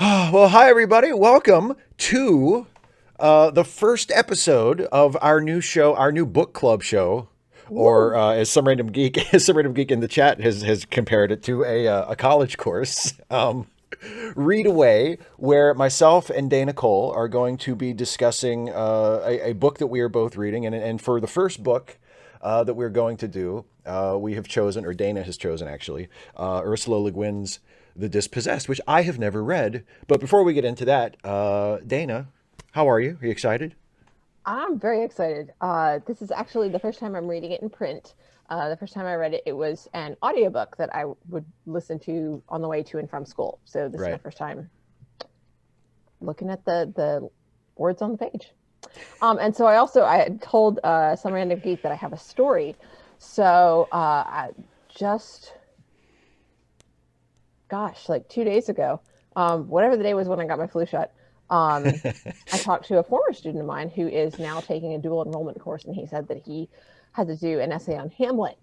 Well, hi everybody. Welcome to the first episode of our new show, our new book club show, or Woo! as some random geek, as some random geek in the chat has compared it to a college course. Read Away, where myself and Dana Cole are going to be discussing a book that we are both reading, and for the first book that we're going to do, we have chosen, or Dana has chosen actually, Ursula Le Guin's The Dispossessed, which I have never read. But before we get into that, Dana, how are you? Are you excited? I'm very excited. This is actually the first time I'm reading it in print. The first time I read it, it was an audiobook that I would listen to on the way to and from school. So this is my Right. first time looking at the words on the page. And so I had told some random geek that I have a story. So I just, gosh, like 2 days ago, whatever the day was when I got my flu shot, I talked to a former student of mine who is now taking a dual enrollment course, and he said that he had to do an essay on Hamlet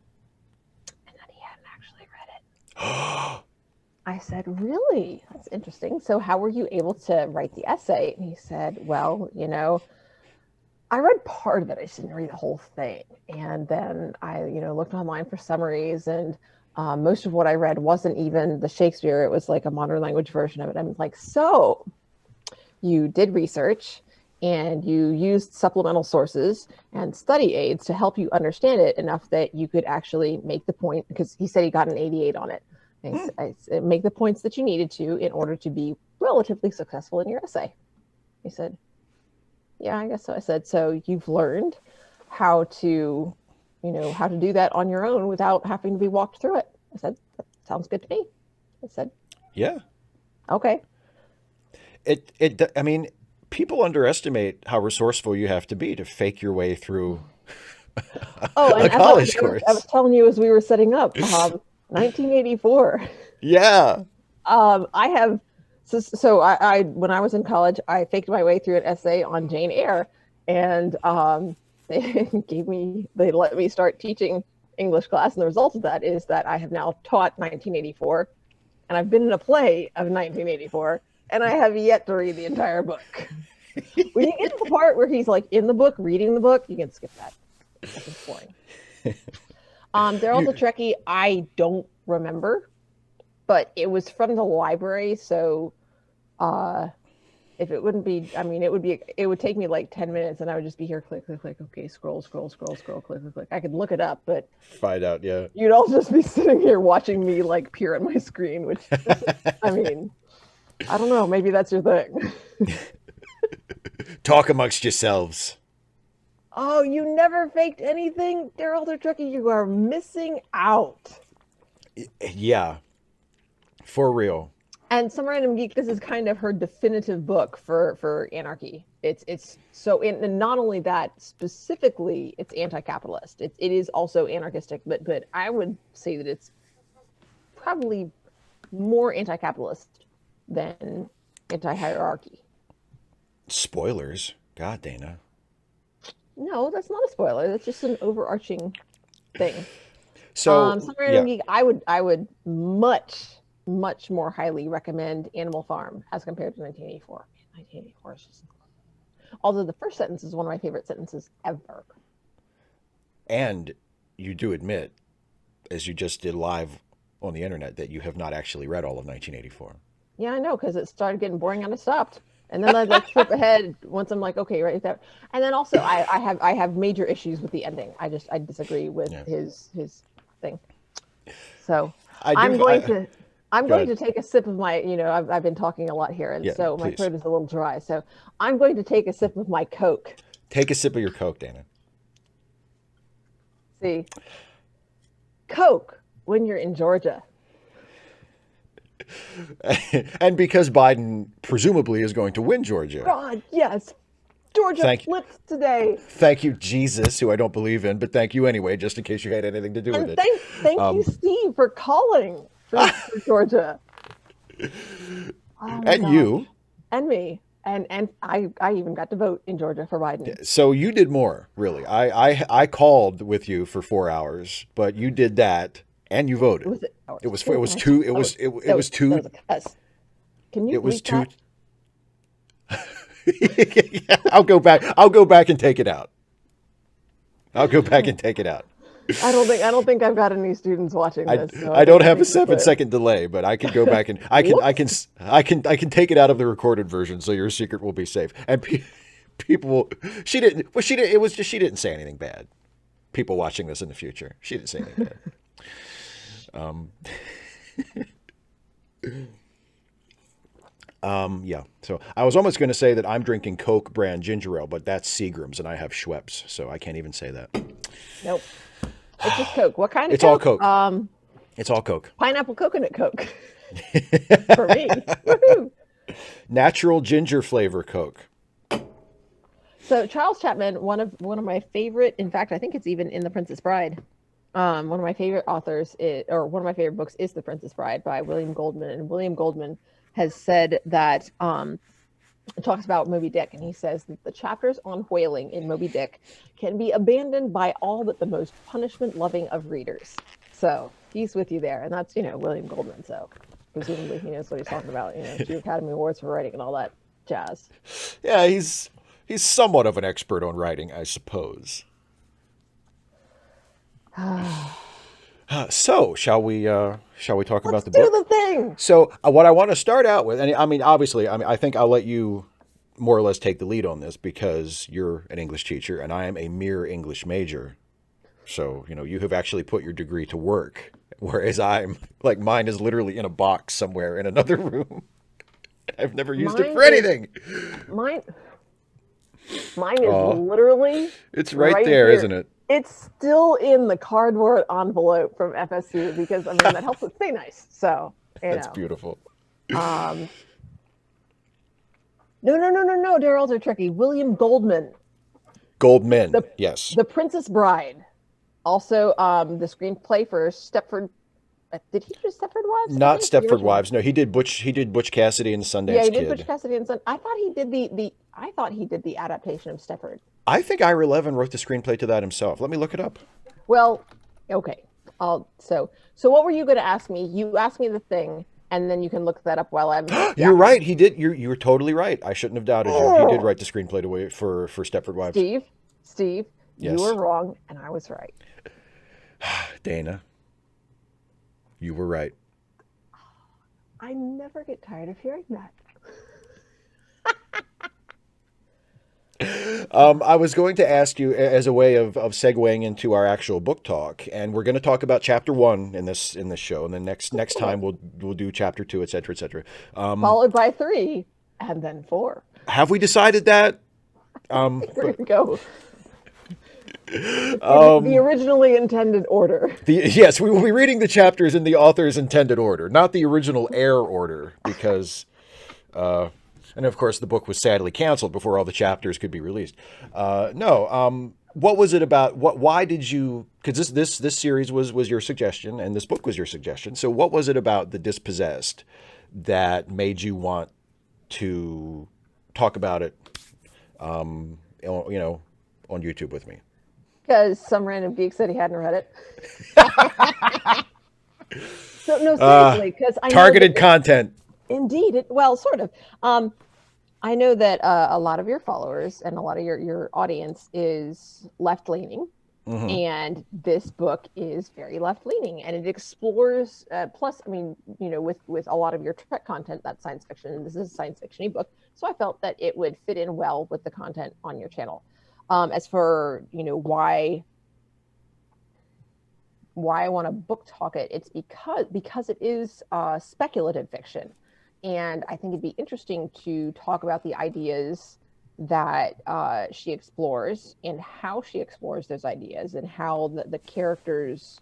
and that he hadn't actually read it. I said, really? That's interesting. So, how were you able to write the essay? And he said, well, I read part of it. I just didn't read the whole thing. And then I, looked online for summaries, and most of what I read wasn't even the Shakespeare. It was like a modern language version of it. I'm like, so you did research and you used supplemental sources and study aids to help you understand it enough that you could actually make the point, because he said he got an 88 on it. I said, make the points that you needed to in order to be relatively successful in your essay. He said, yeah, I guess so. I said, so you've learned how to, how to do that on your own without having to be walked through it. I said, that sounds good to me. I said, Yeah. okay. I mean, people underestimate how resourceful you have to be to fake your way through Oh, a and as college I was course. telling you as we were setting up, 1984. Yeah. I have so when I was in college, I faked my way through an essay on Jane Eyre, and they they let me start teaching English class, and the result of that is that I have now taught 1984, and I've been in a play of 1984, and I have yet to read the entire book. When you get to the part where he's like in the book reading the book, you can skip that. That's just boring. Daryl You, the Trekkie, I don't remember, but it was from the library, so uh if it wouldn't be, I mean, it would take me like 10 minutes, and I would just be here, click, click, click, okay, scroll, scroll, scroll, scroll, click, click, click. I could look it up, but find out, yeah. you'd all just be sitting here watching me like peer at my screen, which I mean, I don't know, maybe that's your thing. Talk amongst yourselves. Oh, you never faked anything, Daryl the Trekkie? You are missing out. Yeah, for real. And some random geek, this is kind of her definitive book for anarchy. It's so in, and not only that, specifically it's anti-capitalist. It is also anarchistic, but I would say that it's probably more anti-capitalist than anti-hierarchy. Spoilers. God, Dana. No, that's not a spoiler. That's just an overarching thing. So, Some random yeah. geek, I would much more highly recommend Animal Farm as compared to 1984. 1984 is just, although the first sentence is one of my favorite sentences ever. And you do admit, as you just did live on the internet, that you have not actually read all of 1984. Yeah, I know, because it started getting boring and I stopped. And then I'd like flip ahead once I'm like, okay, right there. And then also I have major issues with the ending. I disagree with Yeah. his thing. So I I'm do. going to I'm Go going ahead. to take a sip of my, I've been talking a lot here, and Yeah, so my please. throat is a little dry. So I'm going to take a sip of my Coke. Take a sip of your Coke, Dana. See, Coke when you're in Georgia. And because Biden presumably is going to win Georgia. God, yes, Georgia Thank flips today. thank you, Jesus, who I don't believe in, but thank you anyway, just in case you had anything to do with And it. thank you, Steve, for calling for Georgia. Oh my And gosh. you. And me. And I even got to vote in Georgia for Biden. So you did more, really. I called with you for 4 hours, but you did that and you It voted. was It was it it was was nice. two. It was That was was two. a cuss. Can you It was bleep too. that? Yeah, I'll go back. I'll go back and take it out. I'll go back and take it out. I don't think I've got any students watching I, this. So I don't have a think we're good. 7-second delay, but I can go back and Whoops. I can take it out of the recorded version, so your secret will be safe. And people, she didn't. Well, she did. It was just she didn't say anything bad. People watching this in the future, she didn't say anything bad. Yeah. So I was almost going to say that I'm drinking Coke brand ginger ale, but that's Seagram's, and I have Schweppes, so I can't even say that. Nope. It's just Coke. What kind of It's all Coke? Coke. It's all Coke. Pineapple coconut Coke. For me. Woohoo. Natural ginger flavor Coke. So Charles Chapman, one of my favorite, in fact, I think it's even in The Princess Bride. One of my favorite authors or one of my favorite books is The Princess Bride by William Goldman. And William Goldman has said that it talks about Moby Dick, and he says that the chapters on whaling in Moby Dick can be abandoned by all but the most punishment-loving of readers. So he's with you there, and that's William Goldman. So presumably he knows what he's talking about. 2 Academy Awards for writing and all that jazz. Yeah, he's somewhat of an expert on writing, I suppose. So shall we talk about the book? Let's do the thing. So what I want to start out with, and I mean, obviously, I think I'll let you more or less take the lead on this because you're an English teacher and I am a mere English major. So, you have actually put your degree to work, whereas I'm like mine is literally in a box somewhere in another room. I've never used it for anything. Mine is literally it's right there, here. Isn't it? It's still in the cardboard envelope from FSU because that helps it stay nice. So that's beautiful. No, Darrell's are tricky. William Goldman. Goldman. Yes. The Princess Bride. Also, the screenplay for Stepford. Did he do Stepford Wives? Not Stepford Wives. No, he did Butch Cassidy and the Sundance Kid. Yeah, he did Butch Cassidy and Sundance. I thought he did the adaptation of Stepford. I think Ira Levin wrote the screenplay to that himself. Let me look it up. Well, okay. So what were you going to ask me? You asked me the thing, and then you can look that up while I'm. You're right. He did. You were totally right. I shouldn't have doubted you. He did write the screenplay for Stepford Wives. Steve, yes. You were wrong, and I was right. Dana, you were right. I never get tired of hearing that. I was going to ask you as a way of segueing into our actual book talk, and we're going to talk about chapter 1 in this show, and then next time we'll do chapter 2, etc., etc. Followed by 3, and then 4. Have we decided that? We're going to go. The originally intended order. Yes, we will be reading the chapters in the author's intended order, not the original air order, because. And of course, the book was sadly canceled before all the chapters could be released. What was it about? Why did you? Because this series was your suggestion, and this book was your suggestion. So, what was it about the Dispossessed that made you want to talk about it? On YouTube with me. Because some random geek said he hadn't read it. So no, seriously, because I targeted content. Indeed. Sort of. I know that a lot of your followers and a lot of your audience is left-leaning. Mm-hmm. And this book is very left-leaning. And it explores, plus, with a lot of your Trek content, that's science fiction. This is a science fiction-y book. So I felt that it would fit in well with the content on your channel. As for, why I want to book talk it, it's because it is speculative fiction. And I think it'd be interesting to talk about the ideas that she explores and how she explores those ideas and how the characters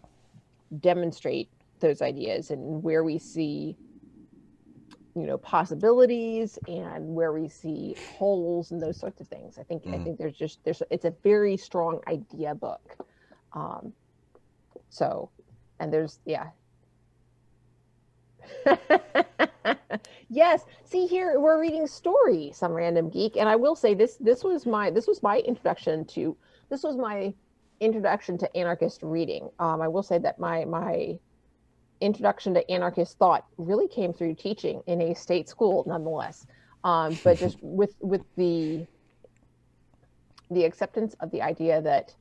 demonstrate those ideas and where we see, possibilities and where we see holes and those sorts of things. I think it's a very strong idea book. Yes. See here, we're reading story, some random geek, and I will say this was my introduction to anarchist reading. I will say that my introduction to anarchist thought really came through teaching in a state school, nonetheless. But just with the acceptance of the idea that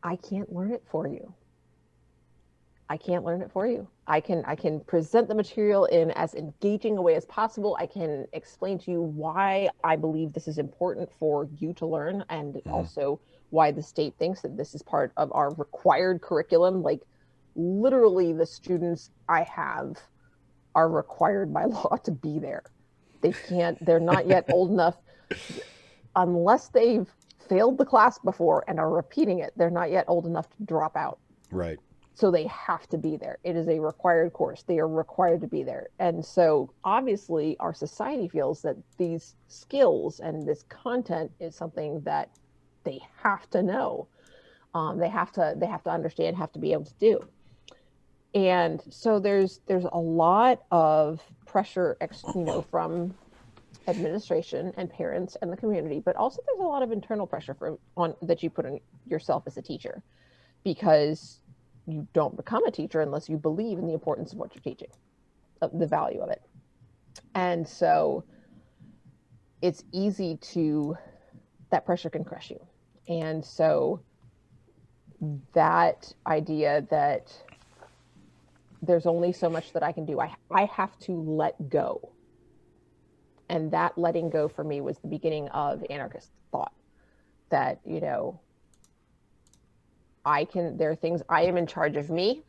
I can't learn it for you. I can't learn it for you. I can present the material in as engaging a way as possible. I can explain to you why I believe this is important for you to learn, and also why the state thinks that this is part of our required curriculum. Like, literally, the students I have are required by law to be there. They're not yet old enough, unless they've failed the class before and are repeating it, they're not yet old enough to drop out. Right. So they have to be there. It is a required course. They are required to be there. And so obviously our society feels that these skills and this content is something that they have to know. They have to understand, have to be able to do. And so there's a lot of pressure, from administration and parents and the community, but also there's a lot of internal pressure that you put on yourself as a teacher, because you don't become a teacher unless you believe in the importance of what you're teaching, the value of it. And so it's easy that pressure can crush you. And so that idea that there's only so much that I can do, I have to let go. And that letting go for me was the beginning of anarchist thought, that, there are things I am in charge of me.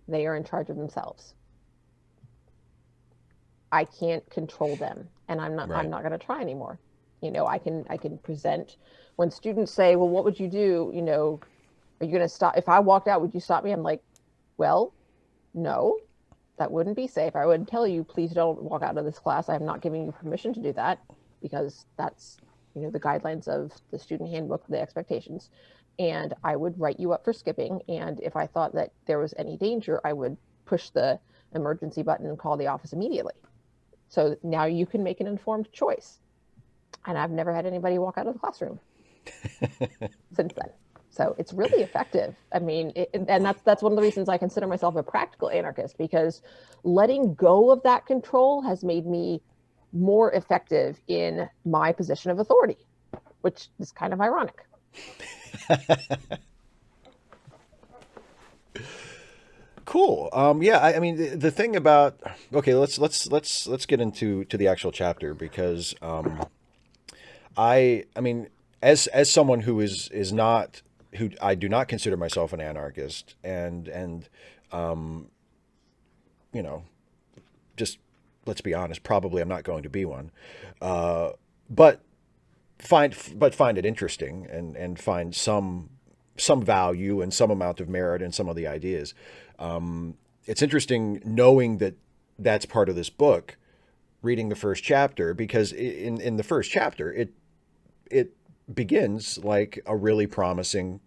They are in charge of themselves. I can't control them, and I'm not going to try anymore. I can present when students say, well, what would you do? Are you going to stop? If I walked out, would you stop me? I'm like, well, no, that wouldn't be safe. I would tell you, please don't walk out of this class. I'm not giving you permission to do that, because that's, the guidelines of the student handbook, the expectations. And I would write you up for skipping. And if I thought that there was any danger, I would push the emergency button and call the office immediately. So now you can make an informed choice. And I've never had anybody walk out of the classroom since then. So it's really effective. I mean, and that's one of the reasons I consider myself a practical anarchist, because letting go of that control has made me more effective in my position of authority, which is kind of ironic. Cool. Yeah. I mean, the thing about, okay, let's get into the actual chapter, because I mean, as someone who is not, who I do not consider myself an anarchist, and just let's be honest, probably I'm not going to be one, but find it interesting, and find some value and some amount of merit in some of the ideas. It's interesting knowing that that's part of this book, reading the first chapter, because in the first chapter, it begins like a really promising,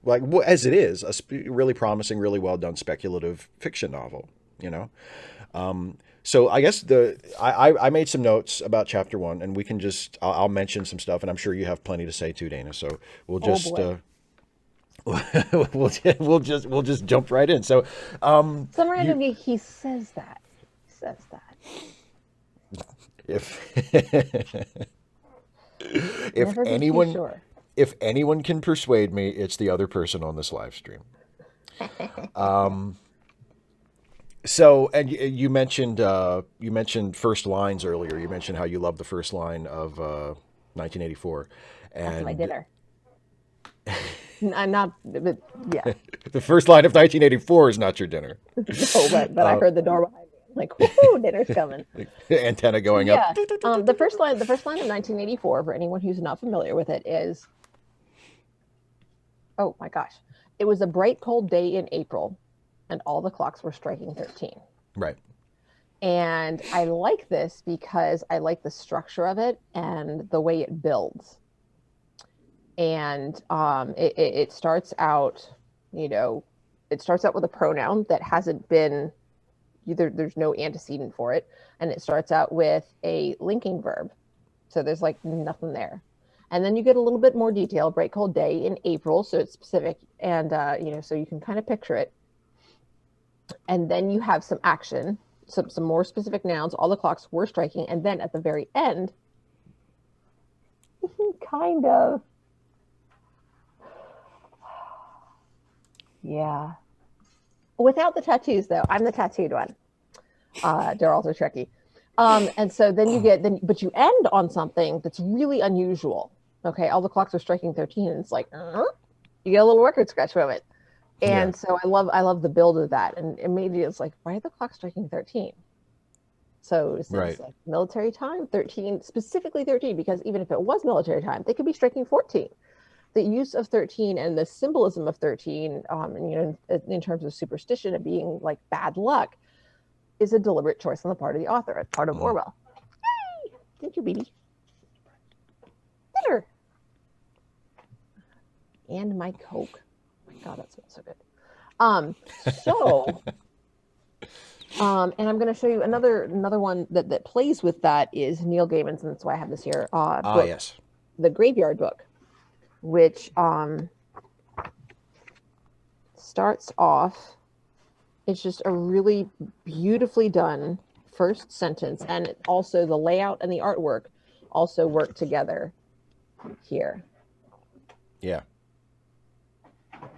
like as it is, really promising, really well done speculative fiction novel, So I guess I made some notes about chapter 1, and we can just, I'll mention some stuff, and I'm sure you have plenty to say too, Dana. So we'll just, we'll just jump right in. So, some randomly he says that. If anyone can persuade me, it's the other person on this live stream. So, and you mentioned first lines earlier. You mentioned how you love the first line of 1984. And that's my dinner. Not, but yeah. The first line of 1984 is not your dinner. No, but I heard the door behind me. I'm like, whoo, dinner's coming. Antenna going up. The first line of 1984, for anyone who's not familiar with it, is, oh my gosh, it was a bright, cold day in April, and all the clocks were striking 13. Right. And I like this because I like the structure of it and the way it builds. And it starts out, it starts out with a pronoun that hasn't been, there's no antecedent for it. And it starts out with a linking verb. So there's like nothing there. And then you get a little bit more detail, bright cold day in April, so it's specific, and so you can kind of picture it. And then you have some action, some more specific nouns. All the clocks were striking, and then at the very end, kind of, yeah. Without the tattoos, though, I'm the tattooed one. They're also tricky. And so then but you end on something that's really unusual. Okay, all the clocks are striking 13, and it's like, you get a little record scratch moment. And so I love the build of that. And immediately it's like, why are the clocks striking 13? So it's like military time, 13, specifically 13, because even if it was military time, they could be striking 14. The use of 13 and the symbolism of 13, in terms of superstition and being like bad luck, is a deliberate choice on the part of the author, a part of Orwell. Yay! Thank you, baby. Dinner. And my Coke. Oh my God, that smells so good. And I'm going to show you another one that plays with that is Neil Gaiman's, and that's why I have this here. Book, yes. The Graveyard Book, which starts off, it's just a really beautifully done first sentence, and also the layout and the artwork also work together here. Yeah.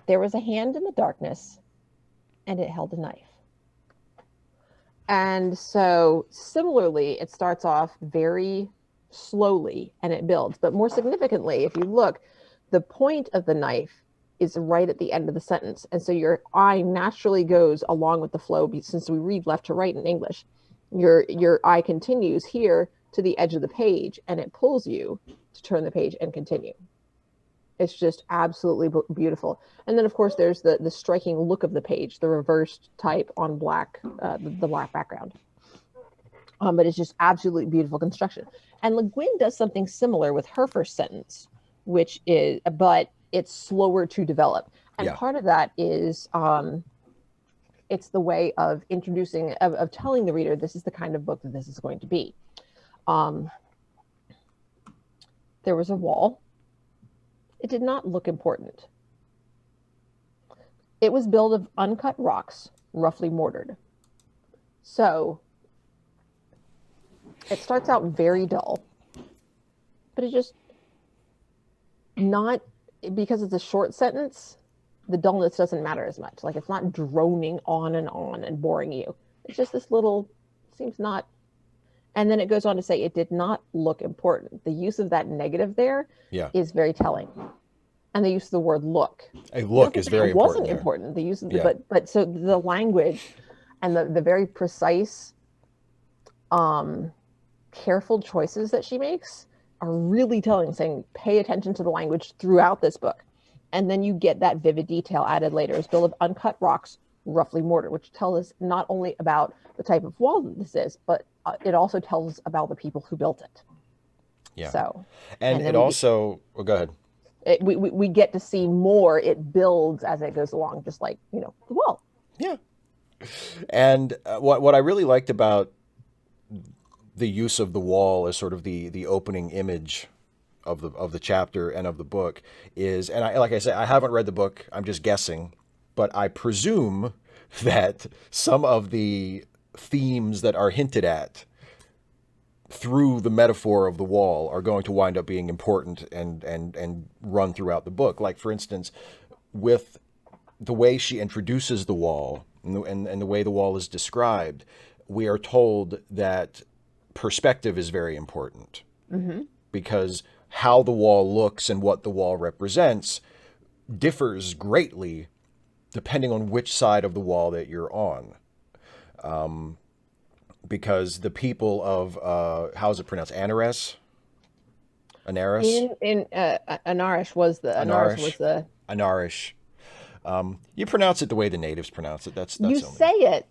There was a hand in the darkness, and it held a knife. And so similarly, it starts off very slowly and it builds. But more significantly, if you look, the point of the knife is right at the end of the sentence. And so your eye naturally goes along with the flow, since we read left to right in English. Your eye continues here to the edge of the page, and it pulls you to turn the page and continue. It's just absolutely beautiful. And then, of course, there's the striking look of the page, the reversed type on black, the black background. But it's just absolutely beautiful construction. And Le Guin does something similar with her first sentence, but it's slower to develop. And part of that is it's the way of introducing, of telling the reader, this is the kind of book that this is going to be. There was a wall. It did not look important. It was built of uncut rocks, roughly mortared. So it starts out very dull, but it's just not, because it's a short sentence, the dullness doesn't matter as much. Like, it's not droning on and boring you. It's just this little, seems not. And then it goes on to say it did not look important. The use of that negative there is very telling. And the use of the word look. A look is very important. It wasn't important. The use of but so the language and the very precise, careful choices that she makes are really telling, saying pay attention to the language throughout this book. And then you get that vivid detail added later. It's built of uncut rocks, roughly mortared, which tells us not only about the type of wall that this is, but it also tells us about the people who built it. Yeah. So, and it also, go ahead. We get to see more. It builds as it goes along, just like, the wall. Yeah. And what I really liked about the use of the wall as sort of the opening image of the chapter and of the book is, and like I said, I haven't read the book. I'm just guessing, but I presume that some of the themes that are hinted at through the metaphor of the wall are going to wind up being important and run throughout the book. Like, for instance, with the way she introduces the wall and the way the wall is described, we are told that perspective is very important, because how the wall looks and what the wall represents differs greatly depending on which side of the wall that you're on. Because the people of, how is it pronounced? Anaris? Anarish was the... Anarish. You pronounce it the way the natives pronounce it. That's you say it.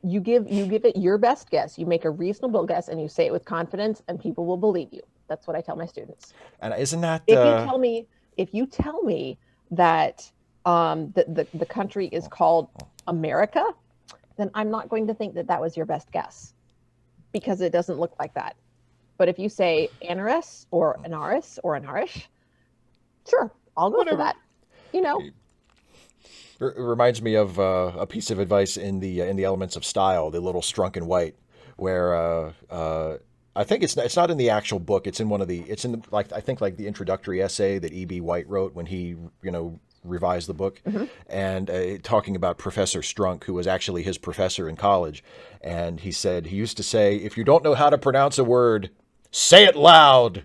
You give it your best guess. You make a reasonable guess, and you say it with confidence, and people will believe you. That's what I tell my students. And isn't that if you tell me that the country is called America, then I'm not going to think that was your best guess, because it doesn't look like that. But if you say Anaris or Anaris or Anarish, sure, I'll go for Whatever. that. You know, It reminds me of a piece of advice in the Elements of Style, the little Strunk and White, where I think it's not in the actual book. It's in one of the it's in the, like I think like the introductory essay that E.B. White wrote when he revised the book, and talking about Professor Strunk, who was actually his professor in college, and he said he used to say, if you don't know how to pronounce a word, say it loud.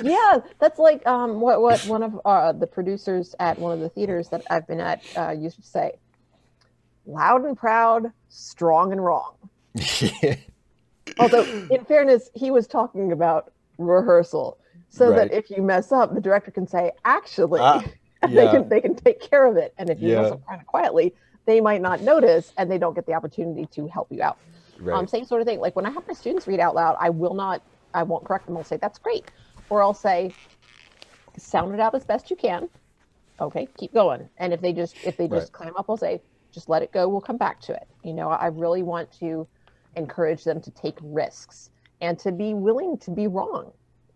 yeah, that's like what one of the producers at one of the theaters that I've been at used to say: loud and proud, strong and wrong. Although, in fairness, he was talking about rehearsal, so Right. that if you mess up, the director can say, "Actually," and Yeah. they can take care of it. And if you mess Yeah. up kind of quietly, they might not notice, and they don't get the opportunity to help you out. Right. Same sort of thing. Like when I have my students read out loud, I won't correct them. I'll say, "That's great," or I'll say, "Sound it out as best you can." Okay, keep going. And if they just Right. clam up, I'll say, "Just let it go. We'll come back to it." I really want to encourage them to take risks and to be willing to be wrong.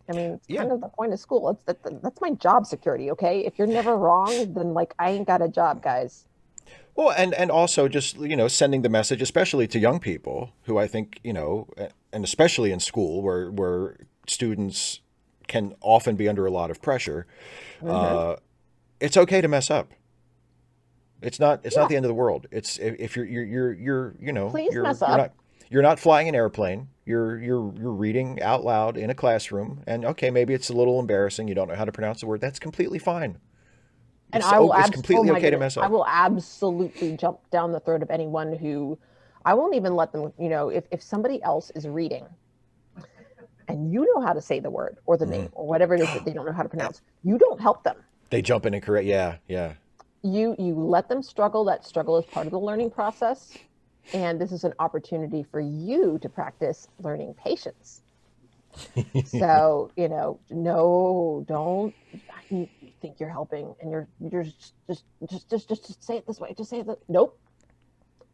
I mean, it's Yeah. kind of the point of school. That's my job security. Okay, if you're never wrong, then like I ain't got a job, guys. Well, and also just sending the message, especially to young people who I think and especially in school where students can often be under a lot of pressure. Mm-hmm. It's okay to mess up. It's not Yeah, the end of the world. It's if please mess you're up. not flying an airplane. You're reading out loud in a classroom, and okay, maybe it's a little embarrassing. You don't know how to pronounce the word. That's completely fine. And I will It's oh completely my okay to goodness, mess I up. will absolutely jump down the throat of anyone who I won't even let them, if somebody else is reading and you know how to say the word or the name or whatever it is that they don't know how to pronounce, you don't help them. They jump in and correct. Yeah, yeah. You let them struggle. That struggle is part of the learning process. And this is an opportunity for you to practice learning patience. So, no, don't you think you're helping and you're just say it this way. Just say it. Nope.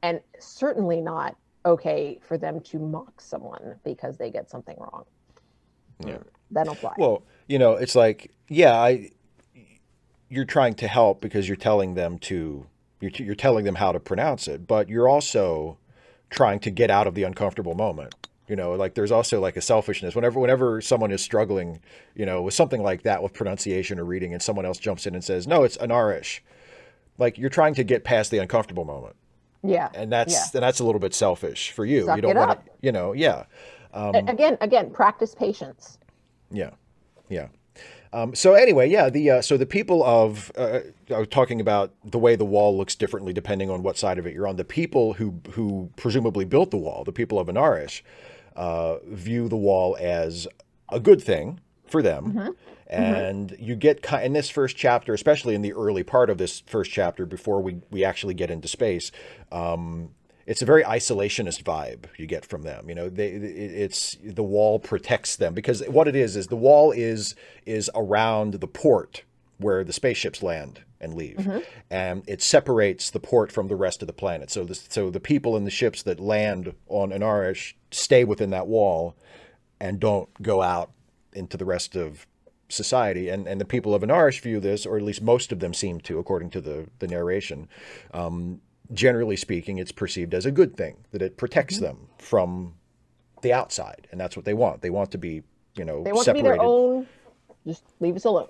And certainly not okay for them to mock someone because they get something wrong. Yeah. That don't fly. Well, it's like, yeah, you're trying to help because you're telling them you're telling them how to pronounce it, but you're also trying to get out of the uncomfortable moment. Like there's also like a selfishness whenever someone is struggling, with something like that with pronunciation or reading, and someone else jumps in and says, "No, it's Anarish." Like you're trying to get past the uncomfortable moment, Yeah. and Yeah. that's a little bit selfish for you. You Suck don't it want to, up. yeah, Again, practice patience. yeah, yeah. So anyway, yeah, the people of I was talking about the way the wall looks differently depending on what side of it you're on. The people who presumably built the wall, the people of Anarish, view the wall as a good thing for them. Mm-hmm. Mm-hmm. And you get in this first chapter, especially in the early part of this first chapter, before we actually get into space. It's a very isolationist vibe you get from them. It's the wall protects them because what it is the wall is around the port where the spaceships land and leave, Mm-hmm. and it separates the port from the rest of the planet. So the people in the ships that land on Anarish stay within that wall and don't go out into the rest of society. And the people of Anarish view this, or at least most of them seem to, according to the narration. Generally speaking, it's perceived as a good thing, that it protects Mm-hmm. them from the outside. And that's what they want. They want to be, They want separated. to be their own. Just leave us alone.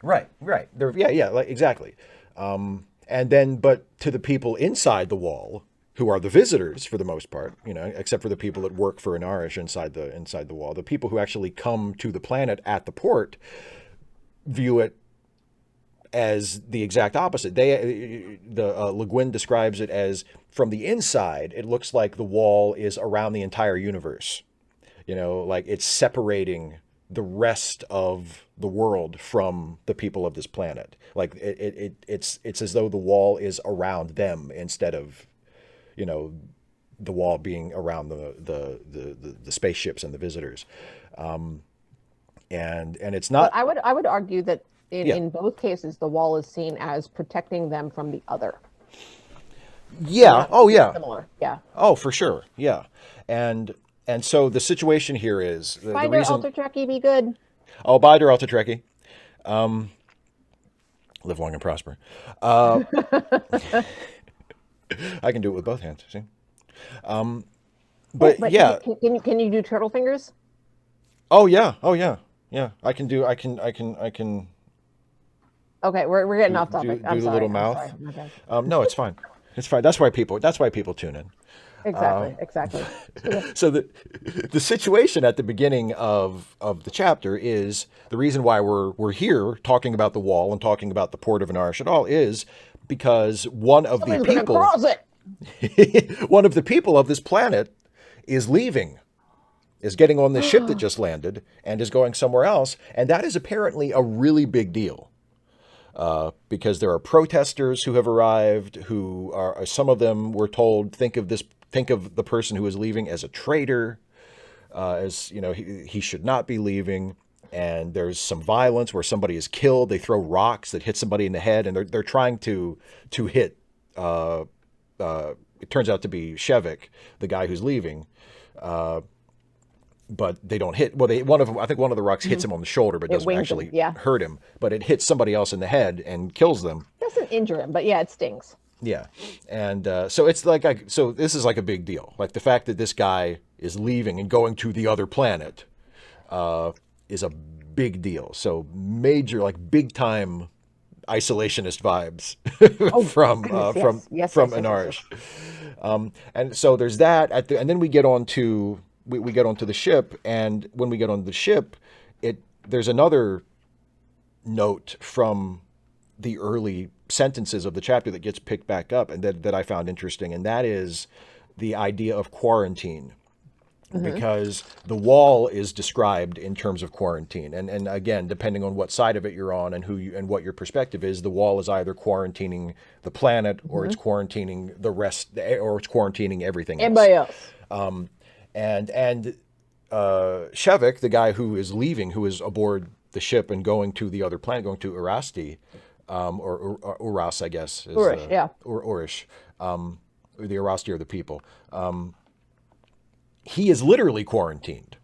Right, right. Yeah, like, exactly. And then, but to the people inside the wall, who are the visitors for the most part, except for the people that work for Anarish inside the wall, the people who actually come to the planet at the port view it as the exact opposite. Le Guin describes it as, from the inside, it looks like the wall is around the entire universe. Like it's separating the rest of the world from the people of this planet. Like it's as though the wall is around them instead of, the wall being around the spaceships and the visitors. And it's not. But I would argue that Yeah. in both cases, the wall is seen as protecting them from the other. Yeah. Oh, yeah. Similar. Yeah. Oh, for sure. Yeah. And And so the situation here is the Spider, reason. Alter Trekkie, be good. Oh, bye, Alta Trekkie. Live long and prosper. I can do it with both hands. See. Oh, But but yeah. can you do turtle fingers? Oh yeah. Oh yeah. Yeah. I can do. I can. Okay, we're getting Do off topic. do the little I'm mouth. sorry. Okay. No, it's fine. It's fine. That's why people tune in. Exactly. So the situation at the beginning of the chapter is the reason why we're here talking about the wall and talking about the port of Anarish at all is because Somebody's gonna cross it. one of the people of this planet is leaving, is getting on this ship that just landed and is going somewhere else, and that is apparently a really big deal. Because there are protesters who have arrived, who are some of them were told think of the person who is leaving as a traitor, as you know he should not be leaving. And there's some violence where somebody is killed. They throw rocks that hit somebody in the head, and they're trying to hit. It turns out to be Shevek, the guy who's leaving. But they don't hit. Well, I think one of the rocks hits him on the shoulder, but doesn't actually hurt him. But it hits somebody else in the head and kills them. Doesn't injure him, but yeah, it stings. Yeah, and so it's like so this is like a big deal. Like the fact that this guy is leaving and going to the other planet is a big deal. So major, like big time isolationist vibes from Anarish. And so there's that and then we get on to. We get onto the ship, and when we get on the ship, there's another note from the early sentences of the chapter that gets picked back up, and that I found interesting, and that is the idea of quarantine, because the wall is described in terms of quarantine, and again, depending on what side of it you're on and and what your perspective is, the wall is either quarantining the planet or it's quarantining the rest, or it's quarantining everything Everybody else. And Shevek, the guy who is leaving, who is aboard the ship and going to the other planet, going to Urasti, or Uras, I guess. Urish, yeah. Or Urish. The Urasti are the people. He is literally quarantined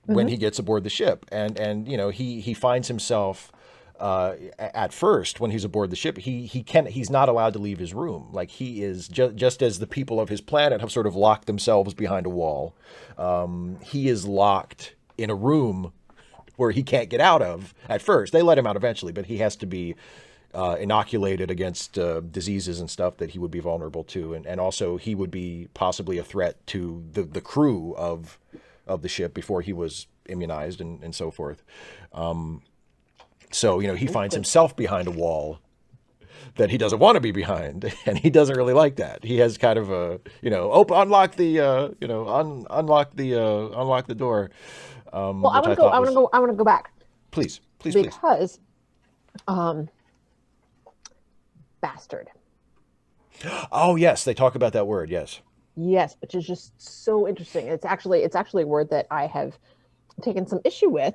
when he gets aboard the ship. And you know, he finds himself at first when he's aboard the ship, he's not allowed to leave his room. Like he is just as the people of his planet have sort of locked themselves behind a wall. He is locked in a room where he can't get out of at first. They let him out eventually, but he has to be inoculated against diseases and stuff that he would be vulnerable to. And also he would be possibly a threat to the crew of the ship before he was immunized and so forth. So, you know, he finds himself behind a wall that he doesn't want to be behind, and he doesn't really like that. He has kind of a, you know, unlock the door. Well, I want to go back. Please. Because, bastard. Oh yes, they talk about that word. Yes. Yes, which is just so interesting. It's actually a word that I have taken some issue with.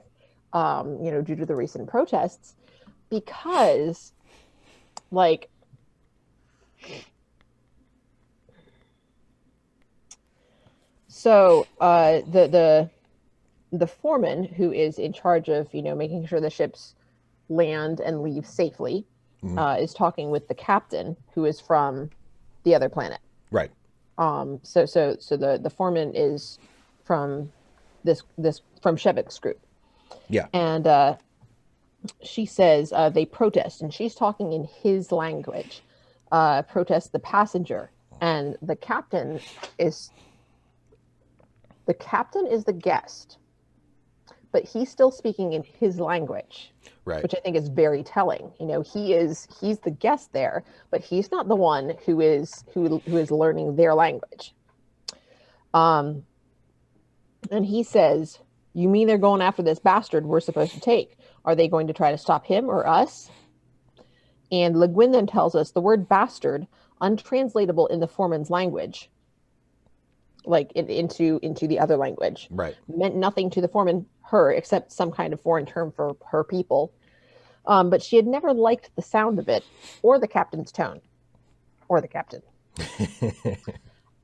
Due to the recent protests, because like so the foreman who is in charge of making sure the ships land and leave safely is talking with the captain who is from the other planet. Right. So the foreman is from this from Shevek's group. Yeah. And she says they protest, and she's talking in his language. Protest the passenger, and the captain is the guest, but he's still speaking in his language, right? Which I think is very telling. He's the guest there, but he's not the one who is learning their language. And he says, "You mean they're going after this bastard we're supposed to take? Are they going to try to stop him or us?" And Le Guin then tells us the word bastard, untranslatable in the foreman's language, like into the other language, right, meant nothing to the foreman, her, except some kind of foreign term for her people. But she had never liked the sound of it, or the captain's tone, or the captain.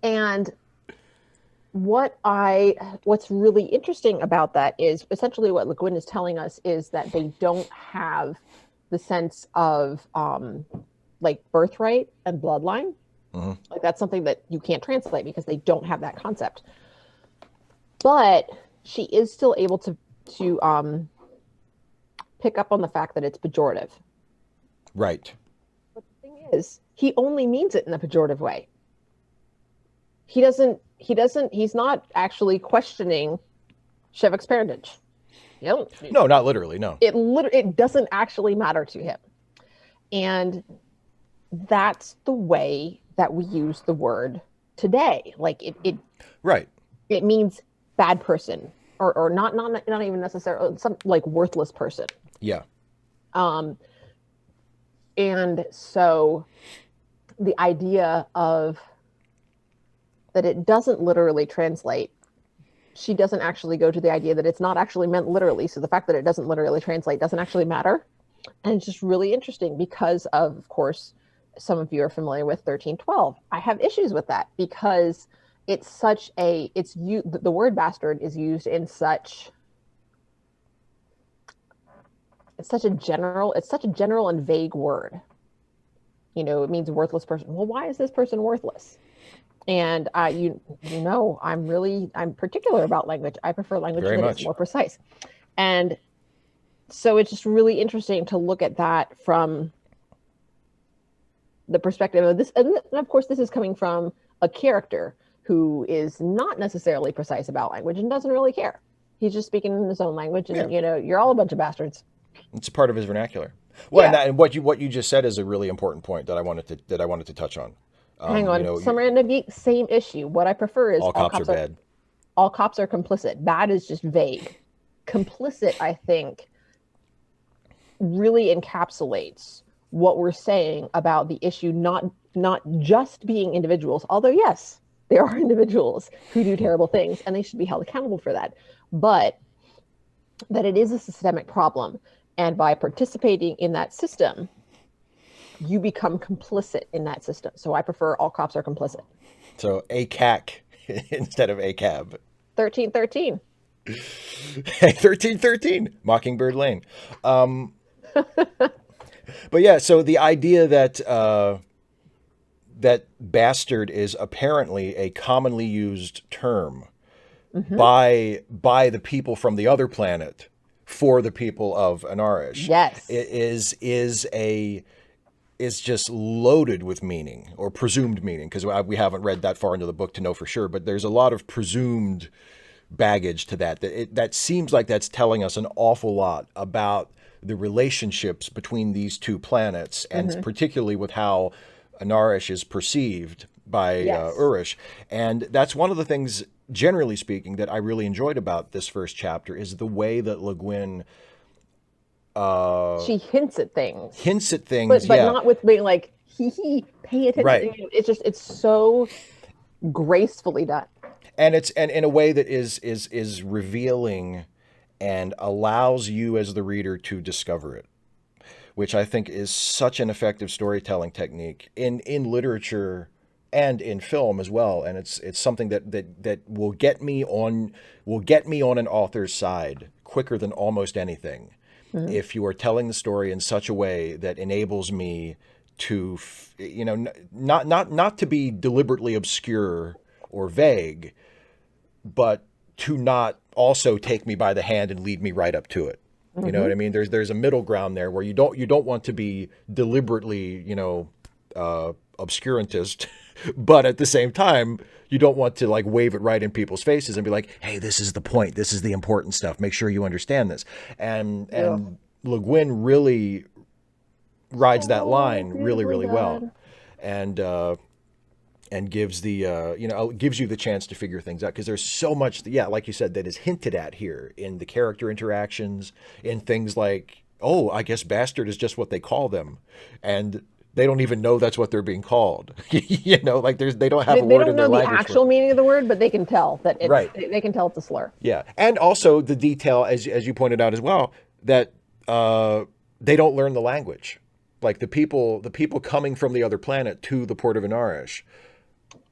And what's really interesting about that is essentially what Le Guin is telling us is that they don't have the sense of like birthright and bloodline. Like that's something that you can't translate because they don't have that concept. But she is still able to pick up on the fact that it's pejorative. Right. But the thing is, he only means it in a pejorative way. He's not actually questioning Shevek's parentage. No, not literally, no. It doesn't actually matter to him. And that's the way that we use the word today. Like it right. It means bad person or not even necessarily some like worthless person. Yeah. And so the idea of that it doesn't literally translate, she doesn't actually go to the idea that it's not actually meant literally. So the fact that it doesn't literally translate doesn't actually matter. And it's just really interesting because of course, some of you are familiar with 1312. I have issues with that because it's such a, the word bastard is used in such, it's such a general and vague word. You know, it means worthless person. Well, why is this person worthless? And I'm particular about language. I prefer language that is more precise. And so it's just really interesting to look at that from the perspective of this. And of course, this is coming from a character who is not necessarily precise about language and doesn't really care. He's just speaking in his own language. And, you know, you're all a bunch of bastards. It's a part of his vernacular. Well, yeah. and what you just said is a really important point that I wanted to touch on. Hang on, you know, some random geek, same issue. What I prefer is all cops are bad. All cops are complicit. Bad is just vague. Complicit, I think, really encapsulates what we're saying about the issue, not just being individuals, although yes, there are individuals who do terrible things and they should be held accountable for that, but that it is a systemic problem. And by participating in that system, you become complicit in that system. So I prefer all cops are complicit. So ACAC instead of ACAB. 1313. 1313, Mockingbird Lane. But yeah, so the idea that that bastard is apparently a commonly used term by the people from the other planet for the people of Anarish. Yes. Is just loaded with meaning or presumed meaning, because we haven't read that far into the book to know for sure, but there's a lot of presumed baggage to that seems like that's telling us an awful lot about the relationships between these two planets, and particularly with how Anarish is perceived by Urish. And that's one of the things, generally speaking, that I really enjoyed about this first chapter is the way that Le Guin she hints at things, but not with being like, pay attention. Right. It's so gracefully done. And it's in a way that is revealing and allows you as the reader to discover it, which I think is such an effective storytelling technique in literature and in film as well. And it's something that will get me on an author's side quicker than almost anything. If you are telling the story in such a way that enables me to, not to be deliberately obscure or vague, but to not also take me by the hand and lead me right up to it. You know what I mean? There's a middle ground there where you don't want to be deliberately, obscurantist, but at the same time, you don't want to like wave it right in people's faces and be like, hey, this is the point. This is the important stuff. Make sure you understand this. And Le Guin really rides that line really, really well. And gives gives you the chance to figure things out, because there's so much, like you said, that is hinted at here in the character interactions, in things like, oh, I guess bastard is just what they call them, and they don't even know that's what they're being called. Like they don't have a word in their language. They don't know the actual meaning of the word, but they can tell that it's right. They can tell it's a slur. Yeah, and also the detail, as you pointed out as well, that they don't learn the language. Like the people coming from the other planet to the port of Anarish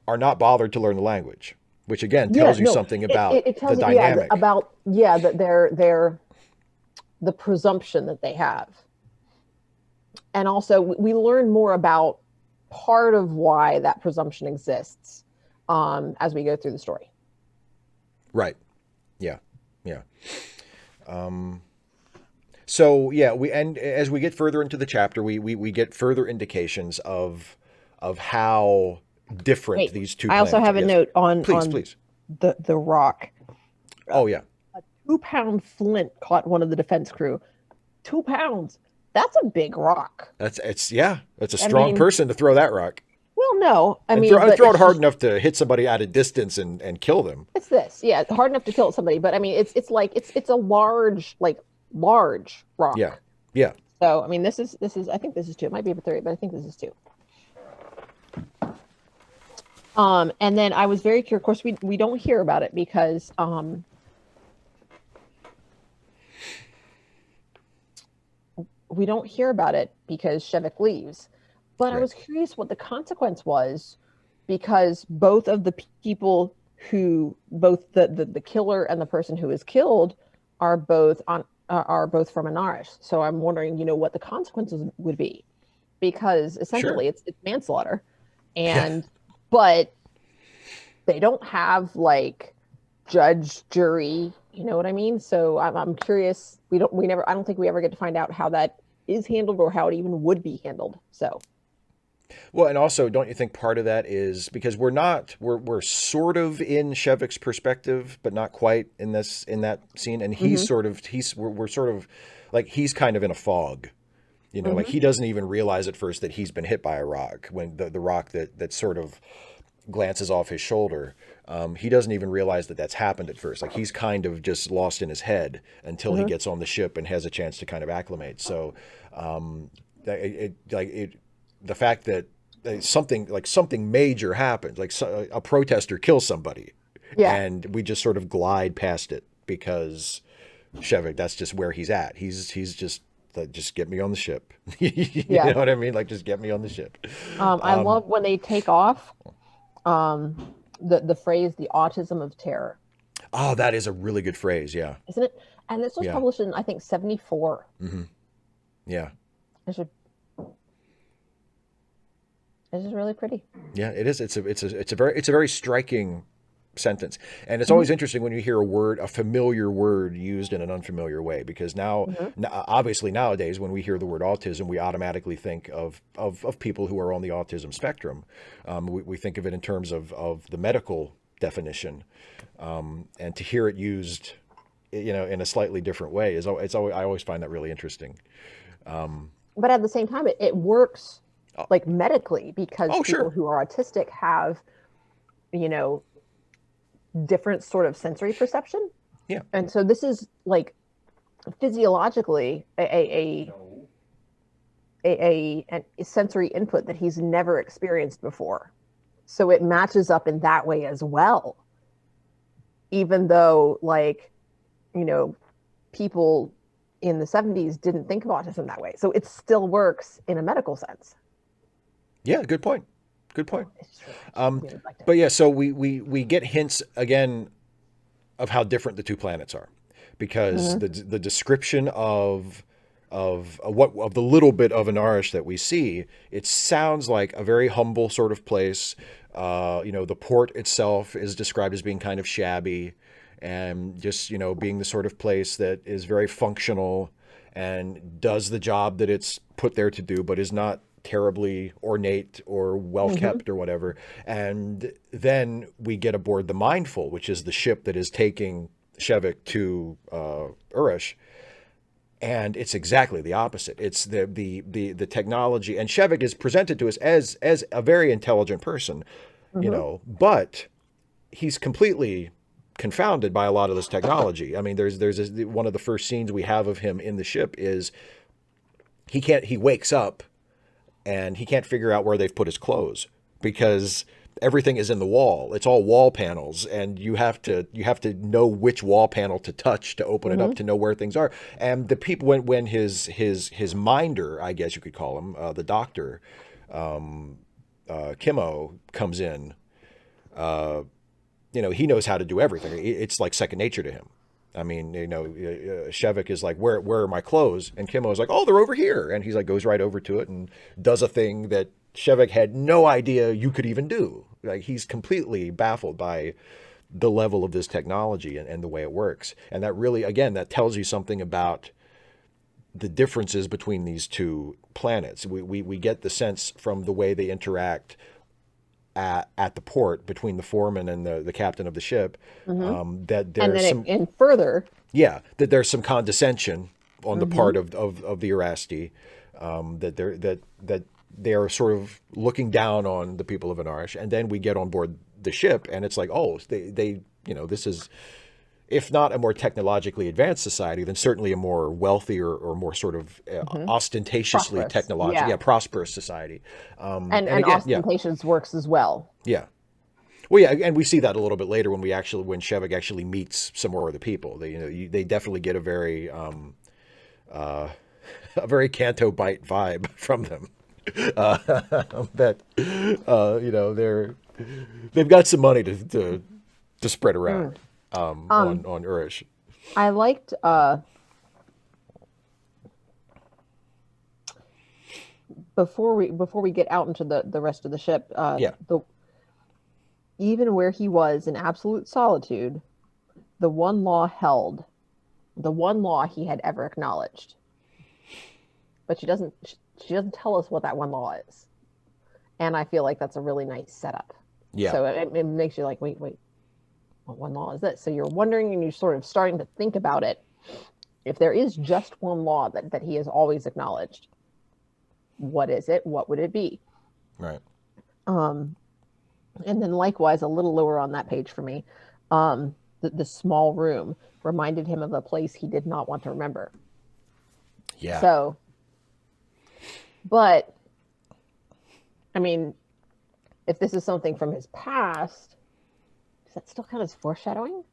are not bothered to learn the language. which again Yeah, tells you no, something about it the tells you, yeah, dynamic. about, yeah, that they're the presumption that they have. And also, we learn more about part of why that presumption exists as we go through the story. Right. Yeah. Yeah. So yeah, we and as we get further into the chapter, we get further indications of how different Wait, these two I also planets are. have a Yes. note on Please, please. the rock. Oh yeah. A 2-pound flint caught one of the defense crew. 2 pounds. That's a big rock. It's yeah, it's a I strong mean, person to throw that rock. well, no, I And mean, but throw it it's hard just, enough to hit somebody at a distance and kill them. it's this, yeah, hard enough to kill somebody. But I mean, it's like it's a large, like large Yeah. rock. Yeah. So I mean, this is I think this is two. It might be a three, but I think this is two. And then I was very curious. Of course, we don't hear about it because we don't hear about it because Shevek leaves. But I Right. was curious what the consequence was, because both of the people who, both the killer and the person who is killed, are both from Anarish. So I'm wondering, what the consequences would be, because Sure. essentially it's manslaughter, Yeah. and but they don't have like judge, jury, you know what I mean? So I'm curious. I don't think we ever get to find out how that is handled or how it even would be handled. So Well, and also, don't you think part of that is because we're sort of in Shevek's perspective, but not quite in that scene, and hmm we're sort of like he's kind of in a fog. Like hmm he doesn't even realize at first that he's been hit by a rock when the rock that sort of glances off his shoulder. He doesn't even realize that that's happened at first. Like he's kind of just lost in his head until he hmm gets on the ship and has a chance to kind of acclimate. So, the fact that something major happens, like a protester kills somebody, yeah, and we just sort of glide past it because Shevek, that's just where he's at. He's just just get me on the ship. You yeah. know what I mean? Like just get me on the ship. I love when they take off. The phrase "the autism of terror," Oh, that is a really good phrase. Yeah. isn't it? And this was Yeah. published in, I think, 74. Yeah. It's just, it's just really pretty. Yeah, it is. It's a very striking sentence. And it's hmm always interesting when you hear a familiar word used in an unfamiliar way, because hmm obviously nowadays, when we hear the word autism, we automatically think of people who are on the autism spectrum. We think of it in terms of the medical definition. And to hear it used, in a slightly different way I always find that really interesting. But at the same time, it works Oh, like medically, because oh, people sure. who are autistic have, you know, different sort of sensory perception. Yeah. And so this is like physiologically a sensory input that he's never experienced before. So it matches up in that way as well. Even though, like, people in the 70s didn't think of autism that way. So it still works in a medical sense. Yeah. Good point. Good point. It's just Um, really like that. but yeah, so we get hints again of how different the two planets are, because Mm-hmm. the description of the little bit of an Arish that we see, it sounds like a very humble sort of place. The port itself is described as being kind of shabby, and just being the sort of place that is very functional and does the job that it's put there to do, but is not terribly ornate or well Mm-hmm. kept or whatever. And then we get aboard the Mindful, which is the ship that is taking Shevek to Urish, and it's exactly the opposite. It's the technology, and Shevek is presented to us as a very intelligent person, Mm-hmm. but he's completely confounded by a lot of this technology. I mean, one of the first scenes we have of him in the ship is he wakes up and he can't figure out where they've put his clothes, because everything is in the wall. It's all wall panels, and you have to know which wall panel to touch to open it Mm-hmm. up to know where things are. And the people, when his minder, I guess you could call him, the doctor, Kimmo, comes in, he knows how to do everything. It's like second nature to him. I mean, Shevek is like, where are my clothes? And Kimmo is like, oh, they're over here. And he's like, goes right over to it and does a thing that Shevek had no idea you could even do. Like, he's completely baffled by the level of this technology and the way it works. And that really, again, that tells you something about the differences between these two planets. We get the sense from the way they interact at the port between the foreman and the captain of the ship, that there's and further, that there's some condescension on the part of the Erasti, that they are sort of looking down on the people of Anarish. And then we get on board the ship, and it's like, oh, they this is, if not a more technologically advanced society, then certainly a more wealthy or more sort of ostentatiously technological, prosperous society. And again, ostentatious works as well. Yeah. Well, yeah, and we see that a little bit later when Shevek actually meets some more of the people. They definitely get a very Canto Bight vibe from them. They've got some money to spread around. On Urish. I liked before we get out into the rest of the ship, even where he was in absolute solitude, the one law he had ever acknowledged. But she doesn't tell us what that one law is. And I feel like that's a really nice setup. Yeah. So it makes you like, wait, what one law is this? So you're wondering, and you're sort of starting to think about it. If there is just one law that he has always acknowledged, what is it? What would it be? Right. And then likewise, a little lower on that page for me, the small room reminded him of a place he did not want to remember. Yeah. So, but, I mean, if this is something from his past, that still count as foreshadowing?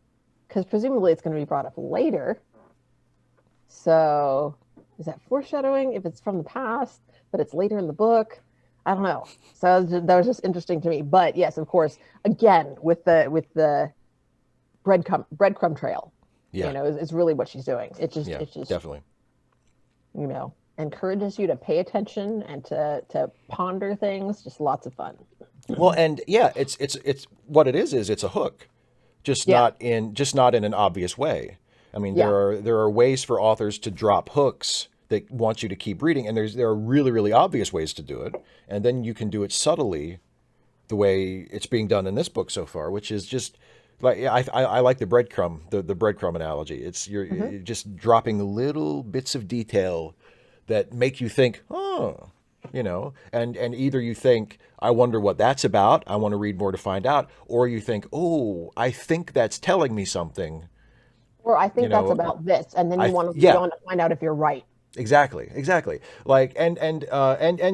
Because presumably it's going to be brought up later. So is that foreshadowing if it's from the past, but it's later in the book? I don't know. So that was just interesting to me. But yes, of course, again, with the breadcrumb trail, is really what she's doing. It's just definitely, encourages you to pay attention and to ponder things. Just lots of fun. Well, and it's what it is it's a hook, just not in an obvious way. I mean, there are ways for authors to drop hooks that want you to keep reading, and there are really, really obvious ways to do it, and then you can do it subtly, the way it's being done in this book so far, which is just like I like the breadcrumb analogy. It's you're just dropping little bits of detail that make you think, and either you think, I wonder what that's about, I want to read more to find out, or you think, oh, I think that's telling me something. Or I think that's about this, and then you want to find out if you're right. Exactly. Like and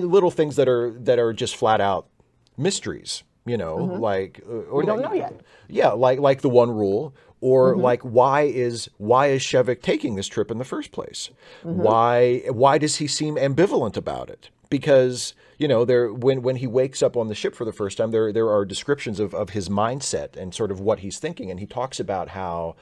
little things that are just flat out mysteries, like we don't know yet. Yeah, like the one rule, or like why is Shevek taking this trip in the first place? Why does he seem ambivalent about it? Because when he wakes up on the ship for the first time, there are descriptions of his mindset and sort of what he's thinking, and he talks about how,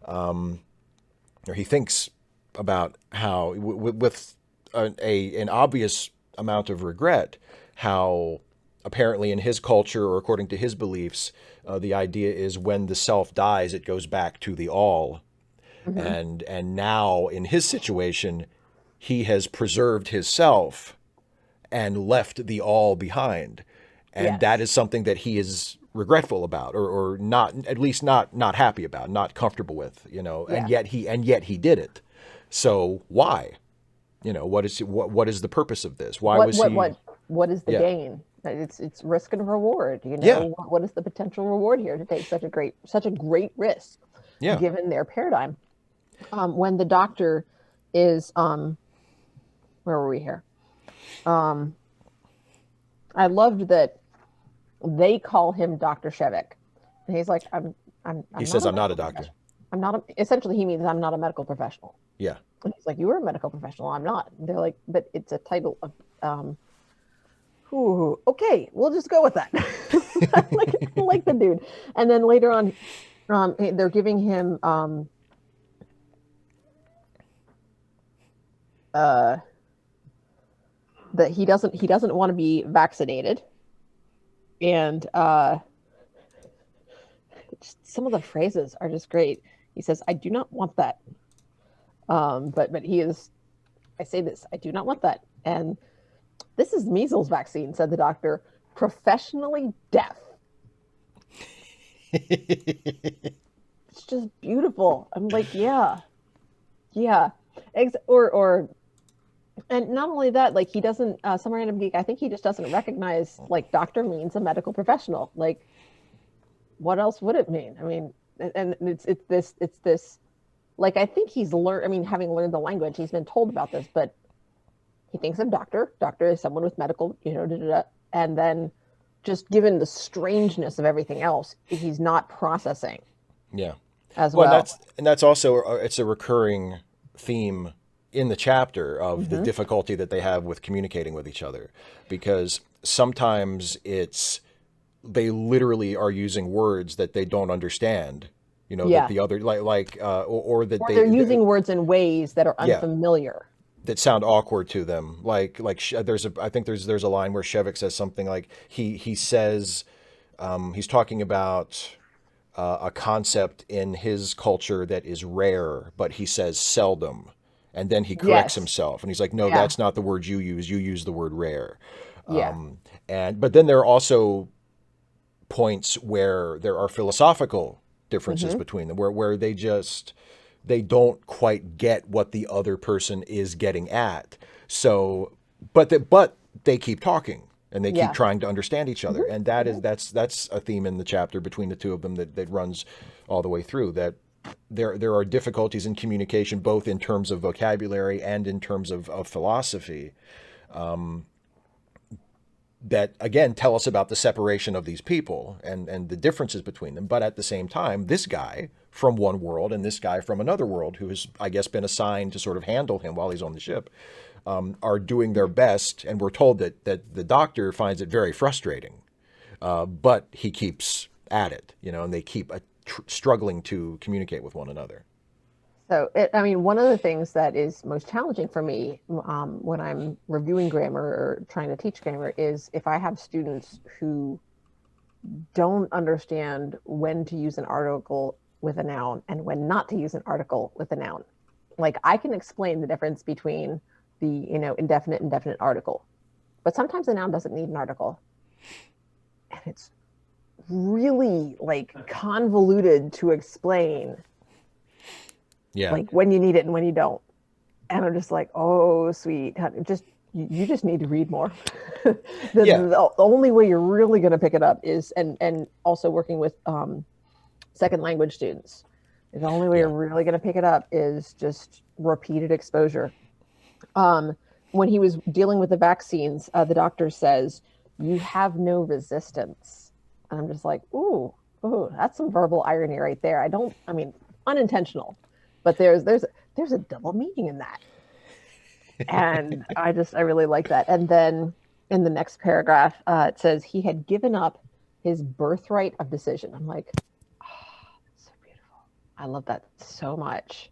or he thinks about how, with an obvious amount of regret, how apparently in his culture, or according to his beliefs, the idea is when the self dies, it goes back to the all, and now in his situation, he has preserved his self and left the all behind. And that is something that he is regretful about, or not, at least not happy about, not comfortable with, and yet he did it. So why? What is the purpose of this? Why was he? What is the gain? It's risk and reward. What is the potential reward here to take such a great risk, given their paradigm? When the doctor is, where were we here? I loved that they call him Dr. Shevek, and he's like, he says, I'm not a doctor. I'm not. Essentially, he means I'm not a medical professional. Yeah. And he's like, you are a medical professional. I'm not. And they're like, but it's a title of, Ooh, okay, we'll just go with that. I like the dude. And then later on, they're giving him uh, that he doesn't want to be vaccinated, and some of the phrases are just great. He says, "I do not want that," but he is. I say this. I do not want that, and this is measles vaccine," said the doctor. "Professionally deaf." It's just beautiful. I'm like, yeah, yeah. Or and not only that, like he doesn't. Some random geek. I think he just doesn't recognize like doctor means a medical professional. Like, what else would it mean? I mean, and it's this. Like I think he's learned. I mean, having learned the language, he's been told about this, but he thinks of doctor. Doctor is someone with medical, da, da, da. And then just given the strangeness of everything else, he's not processing Yeah. as Well, well. and that's also it's a recurring theme in the chapter of the Mm-hmm. difficulty that they have with communicating with each other, because sometimes it's they literally are using words that they don't understand. You know that Yeah. the other or that Or they're using words in ways that are yeah, unfamiliar. that sound awkward to them. There's a I think there's a line where Shevek says something like he says he's talking about a concept in his culture that is rare, but he says seldom. And then he corrects Yes. himself and he's like, no, Yeah. that's not the word you use. You use the word rare. Yeah. But then there are also points where there are philosophical differences Mm-hmm. between them, where they don't quite get what the other person is getting at. So, but they keep talking and they keep Yeah. trying to understand each other, Mm-hmm. and that's a theme in the chapter between the two of them that runs all the way through. That there are difficulties in communication, both in terms of vocabulary and in terms of philosophy, that again tell us about the separation of these people and the differences between them. But at the same time, this guy from one world and this guy from another world, who has, I guess, been assigned to sort of handle him while he's on the ship, are doing their best. And we're told that the doctor finds it very frustrating, but he keeps at it, and they keep struggling to communicate with one another. So, I mean, one of the things that is most challenging for me when I'm reviewing grammar or trying to teach grammar is if I have students who don't understand when to use an article with a noun and when not to use an article with a noun. Like I can explain the difference between the, indefinite and definite article, but sometimes a noun doesn't need an article. And it's really like convoluted to explain Yeah. like when you need it and when you don't. And I'm just like, oh, sweet. Just you just need to read more. Yeah. The only way you're really going to pick it up is, and also working with second language students, the only way Yeah. you're really going to pick it up is just repeated exposure. When he was dealing with the vaccines, the doctor says, "You have no resistance." And I'm just like, ooh, that's some verbal irony right there. I mean, unintentional, but there's a double meaning in that. And I really like that. And then in the next paragraph, it says he had given up his birthright of decision. I'm like, oh, that's so beautiful. I love that so much.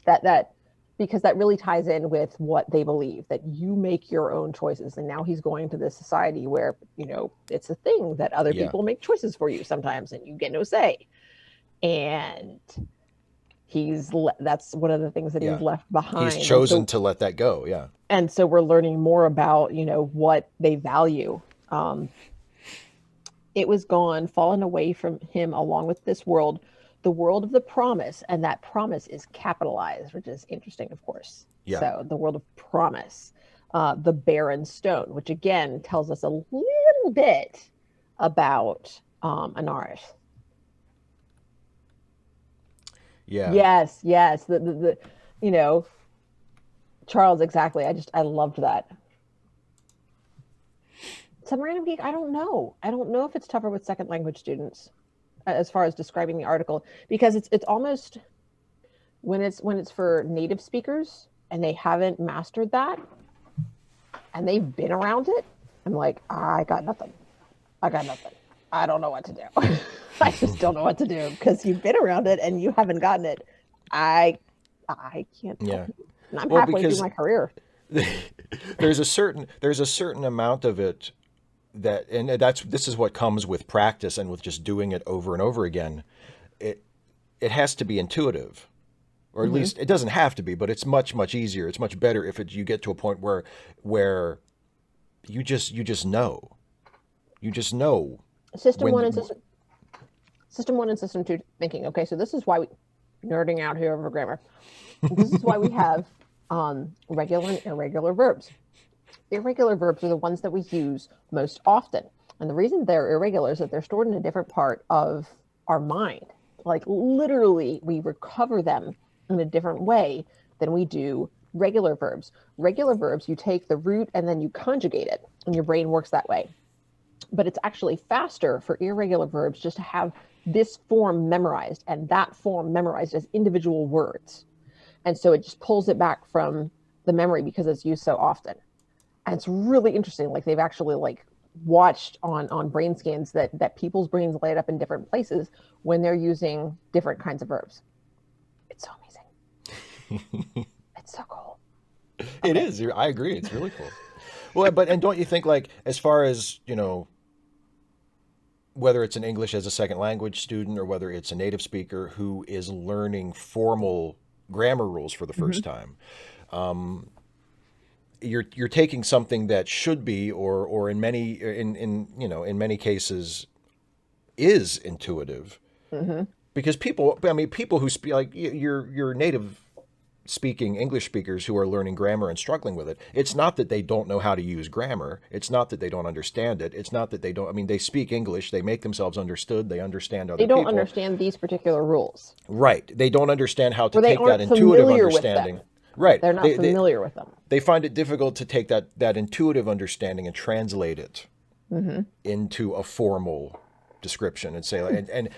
That because that really ties in with what they believe, that you make your own choices. And now he's going to this society where, it's a thing that other Yeah. people make choices for you sometimes and you get no say. And that's one of the things that Yeah. he's left behind. He's chosen to let that go. Yeah. And so we're learning more about, what they value. It was gone, fallen away from him along with this world, the world of the promise, and that promise is capitalized, which is interesting, of course. Yeah. So the world of promise, the barren stone, which again tells us a little bit about Anaris. Yeah. Yes. The Charles, exactly. I loved that. Some random geek, I don't know. I don't know if it's tougher with second language students as far as describing the article, because it's almost when it's for native speakers and they haven't mastered that and they've been around it. I'm like, I got nothing. I got nothing. I don't know what to do. I just don't know what to do because you've been around it and you haven't gotten it. I can't help Yeah. you. And I'm Well, halfway through because my career. there's a certain amount of it that, and this is what comes with practice and with just doing it over and over again. It has to be intuitive, or at Hmm. least it doesn't have to be, but it's much easier. It's much better if you get to a point where you just know System one and when. system 1 and system 2 thinking. Okay, so this is why we nerding out here over grammar. This is why we have regular and irregular verbs. Irregular verbs are the ones that we use most often. And the reason they're irregular is that they're stored in a different part of our mind. Like literally, we recover them in a different way than we do regular verbs. Regular verbs, you take the root and then you conjugate it, and your brain works that way. But it's actually faster for irregular verbs just to have this form memorized and that form memorized as individual words. And so it just pulls it back from the memory because it's used so often. And it's really interesting. Like they've actually like watched on brain scans that people's brains light up in different places when they're using different kinds of verbs. It's so amazing. It's so cool. It Okay. is. I agree. It's really cool. Well, and don't you think, like, as far as, whether it's an English as a second language student or whether it's a native speaker who is learning formal grammar rules for the Mm-hmm. first time, you're taking something that should be, or in many cases is intuitive, Mm-hmm. because people who speak, like your native speaking English speakers who are learning grammar and struggling with it, it's not that they don't know how to use grammar. It's not that they don't understand it. It's not that they don't. I mean, they speak English. They make themselves understood. They understand They other don't people. understand these particular rules, Right. They don't understand how to or they take that aren't intuitive familiar with them. understanding. Right. They're not familiar with them. They find it difficult to take that intuitive understanding and translate it Mm-hmm. into a formal description and say, and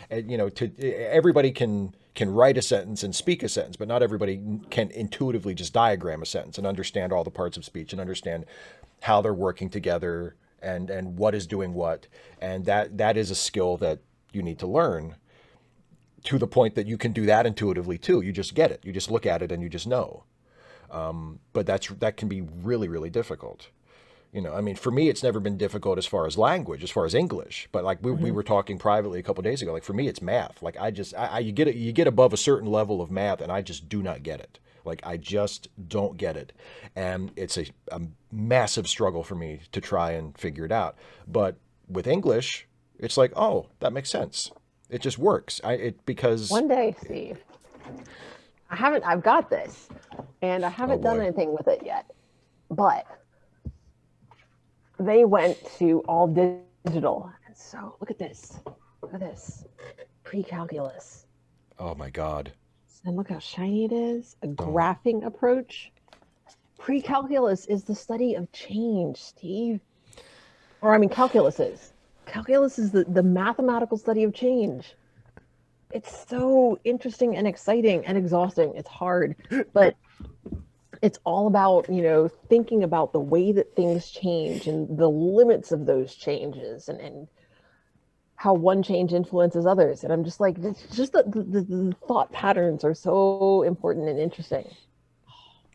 to everybody can write a sentence and speak a sentence, but not everybody can intuitively just diagram a sentence and understand all the parts of speech and understand how they're working together and what is doing what. And that is a skill that you need to learn, to the point that you can do that intuitively too. You just get it. You just look at it and you just know. But that can be really, really difficult. I mean, for me, it's never been difficult as far as language, as far as English. But like we Mm-hmm. were talking privately a couple of days ago, like for me, it's math. Like you get above a certain level of math, and I just do not get it. Like I just don't get it, and it's a massive struggle for me to try and figure it out. But with English, it's like, oh, that makes sense. It just works. Because One day, Steve, I've got this, and I oh haven't done boy, anything with it yet, but they went to all digital. And so look at this. Look at this. Pre-calculus. oh my God, And look how shiny it is. A don't. graphing approach. Pre-calculus is the study of change, Steve. Or I mean calculus is. Calculus is the mathematical study of change. It's so interesting and exciting and exhausting. It's hard, but it's all about, thinking about the way that things change and the limits of those changes and how one change influences others. And I'm just like, it's just the thought patterns are so important and interesting.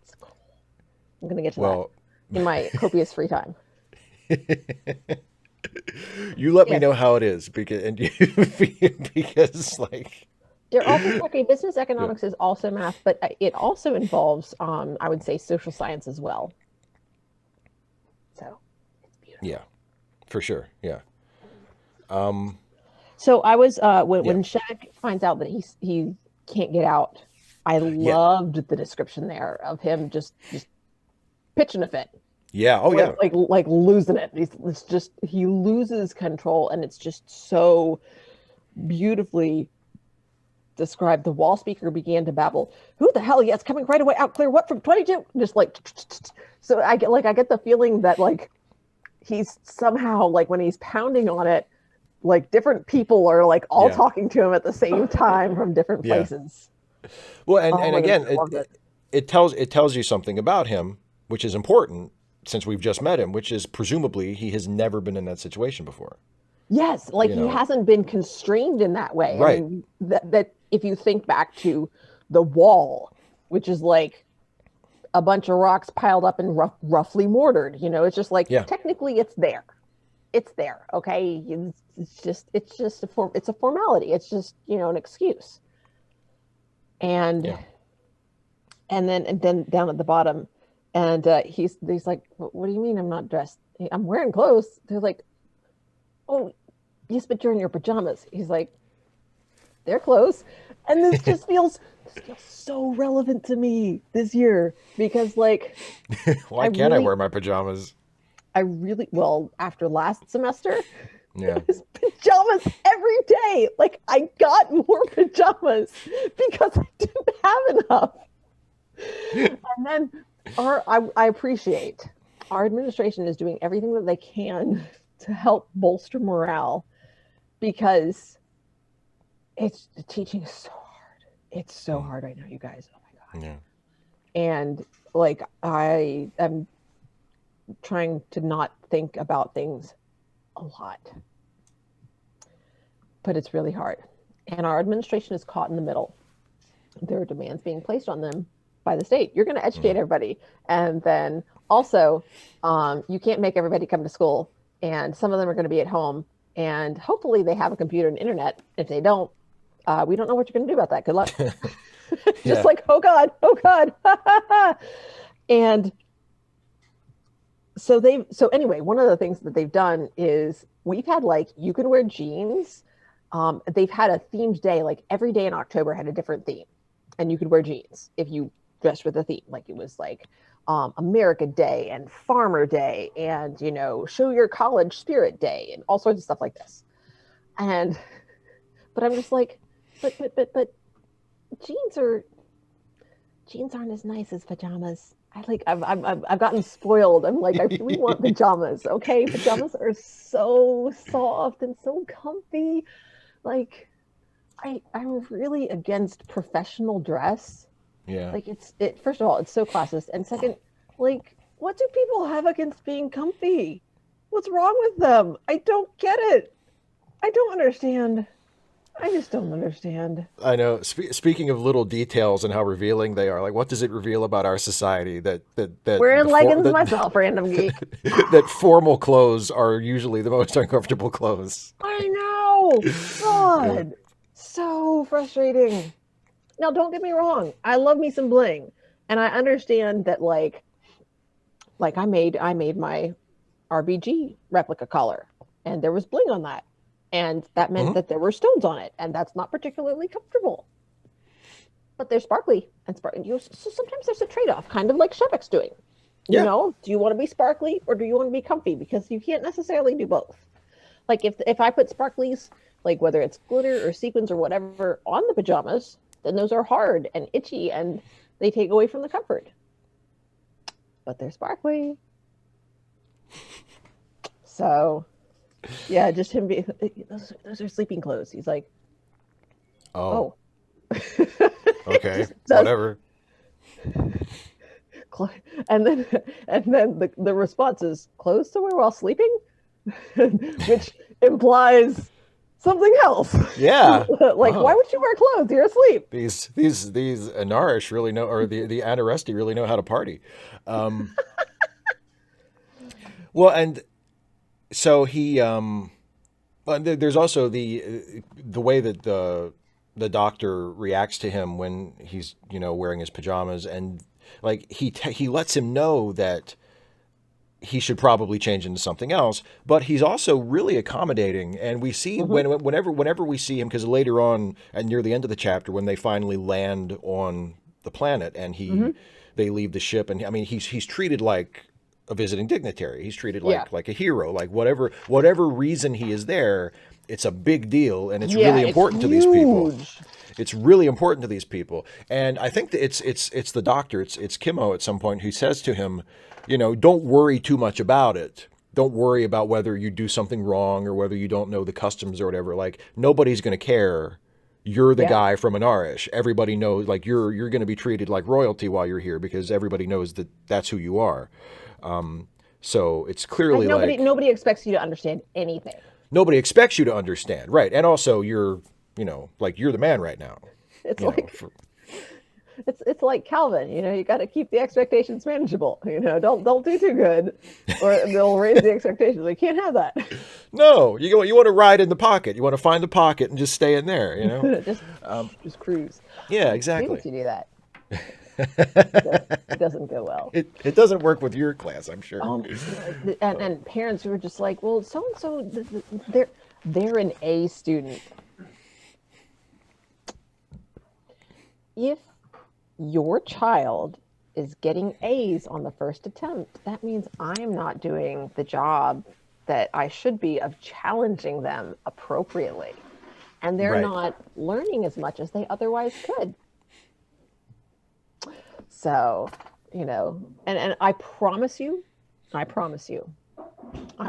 It's cool. I'm going to get to that Well, in my copious free time. you let me Yes. know how it is, because like, They're also okay. Business yeah, economics is also math, but it also involves, I would say, social science as well. So it's beautiful. yeah, for sure, yeah, So I was yeah, when Shevek finds out that he can't get out. I yeah, loved the description there of him just pitching a fit, yeah. Oh yeah, like losing it. It's just he loses control, and it's just so beautifully described. The wall speaker began to babble. Who the hell? Yes, coming right away. Out clear. What from 22? Just like so. I get the feeling that like he's somehow like when he's pounding on it, like different people are like all yeah, talking to him at the same time from different yeah. places. Well, Oh and my goodness, again, I loved it. it tells you something about him, which is important since we've just met him, which is presumably he has never been in that situation before. Yes, like You he know. hasn't been constrained in that way. Right. I mean, that if you think back to the wall, which is like a bunch of rocks piled up and roughly mortared, you know, it's just like Yeah. technically it's there. It's there, okay? It's just it's a formality. It's just, you know, an excuse. And Yeah. and then down at the bottom, and he's like, "What do you mean I'm not dressed? I'm wearing clothes." They're like, "Oh, yes, but you're in your pajamas." He's like, "They're clothes," and this feels so relevant to me this year because, like, Why can't I wear my pajamas? I really, well, after last semester, Yeah. it was pajamas every day. Like, I got more pajamas because I didn't have enough. And then I appreciate our administration is doing everything that they can to help bolster morale because the teaching is so hard. It's so hard right now, you guys. Oh my God. Yeah. And like I am trying to not think about things a lot. But it's really hard. And our administration is caught in the middle. There are demands being placed on them by the state. You're going to educate everybody. And then also, you can't make everybody come to school. And some of them are going to be at home. And hopefully they have a computer and internet. If they don't, we don't know what you're going to do about that. Good luck. Just like, oh God. And so anyway, one of the things that they've done is we've had like, you can wear jeans. They've had a themed day, like every day in October had a different theme. And you could wear jeans if you dressed with a theme. Like it was like America Day and Farmer Day and, you know, Show Your College Spirit Day and all sorts of stuff like this. But I'm just like, but jeans aren't as nice as pajamas. I've gotten spoiled. I'm like, I really want pajamas. Okay, pajamas are so soft and so comfy. Like, I'm really against professional dress. Yeah. Like first of all, it's so classist, and second, like, what do people have against being comfy? What's wrong with them? I don't get it. I don't understand. I just don't understand. I know. Speaking of little details and how revealing they are, like what does it reveal about our society that wearing leggings myself, random geek. That formal clothes are usually the most uncomfortable clothes. I know. God, so frustrating. Now, don't get me wrong. I love me some bling, and I understand that. Like I made my RBG replica collar, and there was bling on that. And that meant that there were stones on it, and that's not particularly comfortable. But they're sparkly and so sometimes there's a trade-off, kind of like Shevek's doing. You know, do you want to be sparkly or do you want to be comfy? Because you can't necessarily do both. Like if I put sparklies, like whether it's glitter or sequins or whatever, on the pajamas, then those are hard and itchy and they take away from the comfort. But they're sparkly. So yeah, just him being, those are sleeping clothes. He's like, oh. Okay, whatever. And then the response is clothes to wear while sleeping, which implies something else. Yeah. Like, why would you wear clothes? You're asleep. These Anarish really know, or the Anaresti really know how to party. Well, and so he, there's also the way that the doctor reacts to him when he's, you know, wearing his pajamas, and like he lets him know that he should probably change into something else, but he's also really accommodating. And we see whenever we see him, because later on and near the end of the chapter, when they finally land on the planet and they leave the ship, and I mean he's treated like a visiting dignitary. He's treated like a hero. Like whatever reason he is there, it's a big deal, and it's really important to these people. It's really important to these people. And I think that it's the doctor, it's Kimmo at some point who says to him, you know, don't worry too much about it. Don't worry about whether you do something wrong or whether you don't know the customs or whatever. Like nobody's going to care. You're the guy from Anarish. Everybody knows, like you're going to be treated like royalty while you're here because everybody knows that that's who you are. So it's Like clearly nobody expects you to understand anything. nobody expects you to understand, right? And also, you're like you're the man right now. It's You know, like for, it's like Calvin, you got to keep the expectations manageable. Don't do too good, or they'll raise the expectations. We can't have that. no, you want to ride in the pocket. You want to find the pocket and just stay in there. just cruise. Yeah, My exactly. students who do that, it doesn't go well. It doesn't work with your class, I'm sure. And parents who are just like, well, so and so, they're an A student. If your child is getting A's on the first attempt, that means I'm not doing the job that I should be of challenging them appropriately. And they're Right. not learning as much as they otherwise could. So, and I promise you, I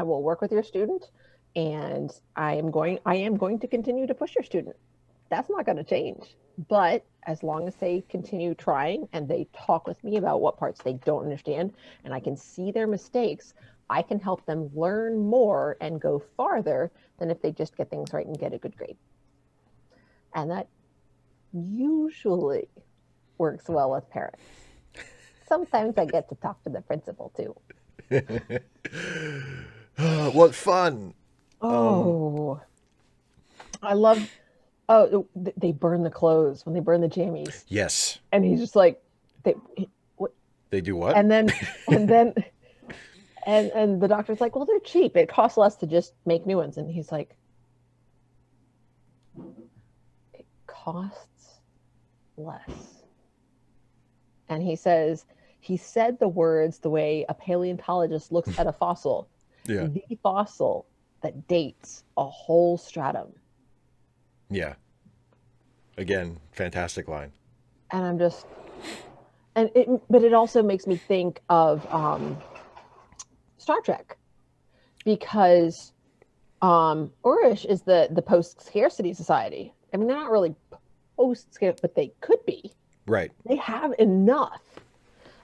will work with your student, and I am going to continue to push your student. That's not going to change. But as long as they continue trying and they talk with me about what parts they don't understand, and I can see their mistakes, I can help them learn more and go farther than if they just get things right and get a good grade. And that usually works well with parents. Sometimes I get to talk to the principal too. What fun. Oh, I love, oh, they burn the clothes when they burn the jammies. Yes. And he's just like, what? They do what? And then, and the doctor's like, well, they're cheap. It costs less to just make new ones. And he's like, it costs less. And he said the words the way a paleontologist looks at a fossil. Yeah. The fossil that dates a whole stratum. Yeah. Again, fantastic line. And I'm just, but it also makes me think of Star Trek, because Urish is the post-scarcity society. I mean, they're not really post-scarcity, but they could be. Right. They have enough.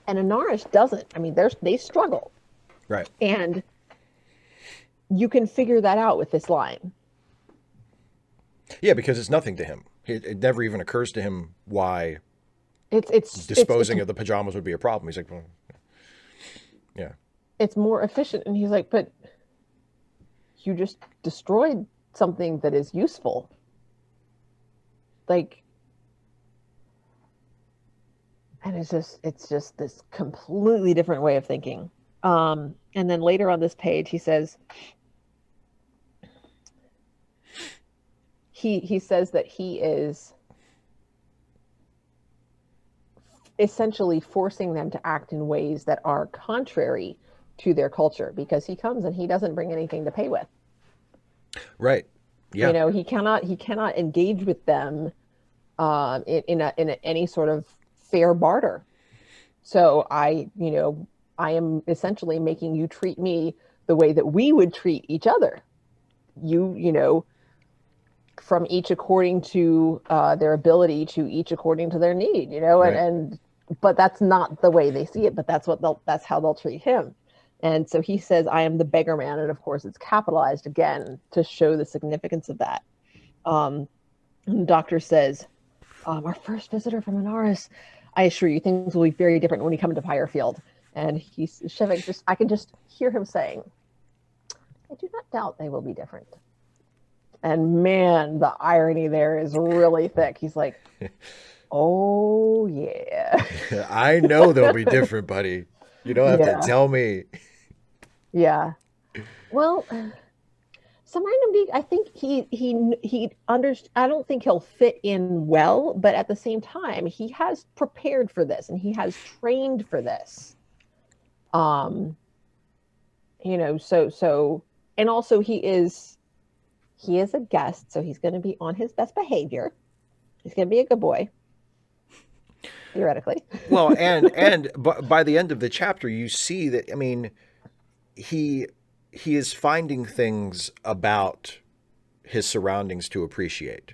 And Anarish doesn't. I mean, they struggle. Right. And you can figure that out with this line. Yeah, because it's nothing to him. It never even occurs to him why It's disposing of the pajamas would be a problem. He's like, well, yeah. It's more efficient. And he's like, but you just destroyed something that is useful. Like, and it's just this completely different way of thinking. And then later on this page, he says, he says that he is essentially forcing them to act in ways that are contrary to their culture, because he comes and he doesn't bring anything to pay with. Right. Yeah. He cannot engage with them in any sort of fair barter. So I am essentially making you treat me the way that we would treat each other. From each according to their ability, to each according to their need, right. But that's not the way they see it, but that's how they'll treat him. And so he says, I am the beggar man. And of course it's capitalized again to show the significance of that. And the doctor says, our first visitor from Anaris, I assure you, things will be very different when you come into Firefield. And Shevek I can just hear him saying, I do not doubt they will be different. And man, the irony there is really thick. He's like, oh yeah. I know they'll be different, buddy. You don't have to tell me. Yeah. Well, some random dude, I think he I don't think he'll fit in well, but at the same time, he has prepared for this and he has trained for this. So and also he is a guest, so he's going to be on his best behavior. He's going to be a good boy, theoretically. Well, and by the end of the chapter, you see that, I mean, he is finding things about his surroundings to appreciate.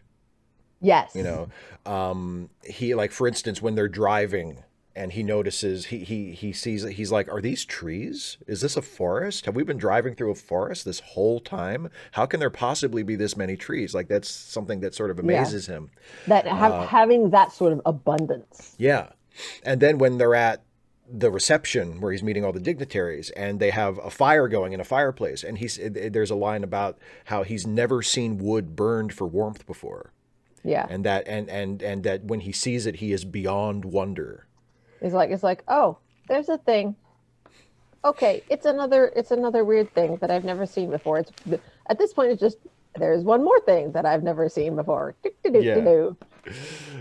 Yes. He, like, for instance, when they're driving and he notices he sees it. He's like, "Are these trees? Is this a forest? Have we been driving through a forest this whole time? How can there possibly be this many trees?" Like that's something that sort of Yeah. amazes him. That having that sort of abundance. Yeah. And then when they're at the reception where he's meeting all the dignitaries and they have a fire going in a fireplace, and there's a line about how he's never seen wood burned for warmth before. Yeah. And that and that when he sees it, he is beyond wonder. It's like, oh, there's a thing. Okay, it's another weird thing that I've never seen before. It's at this point, it's just there's one more thing that I've never seen before. Yeah.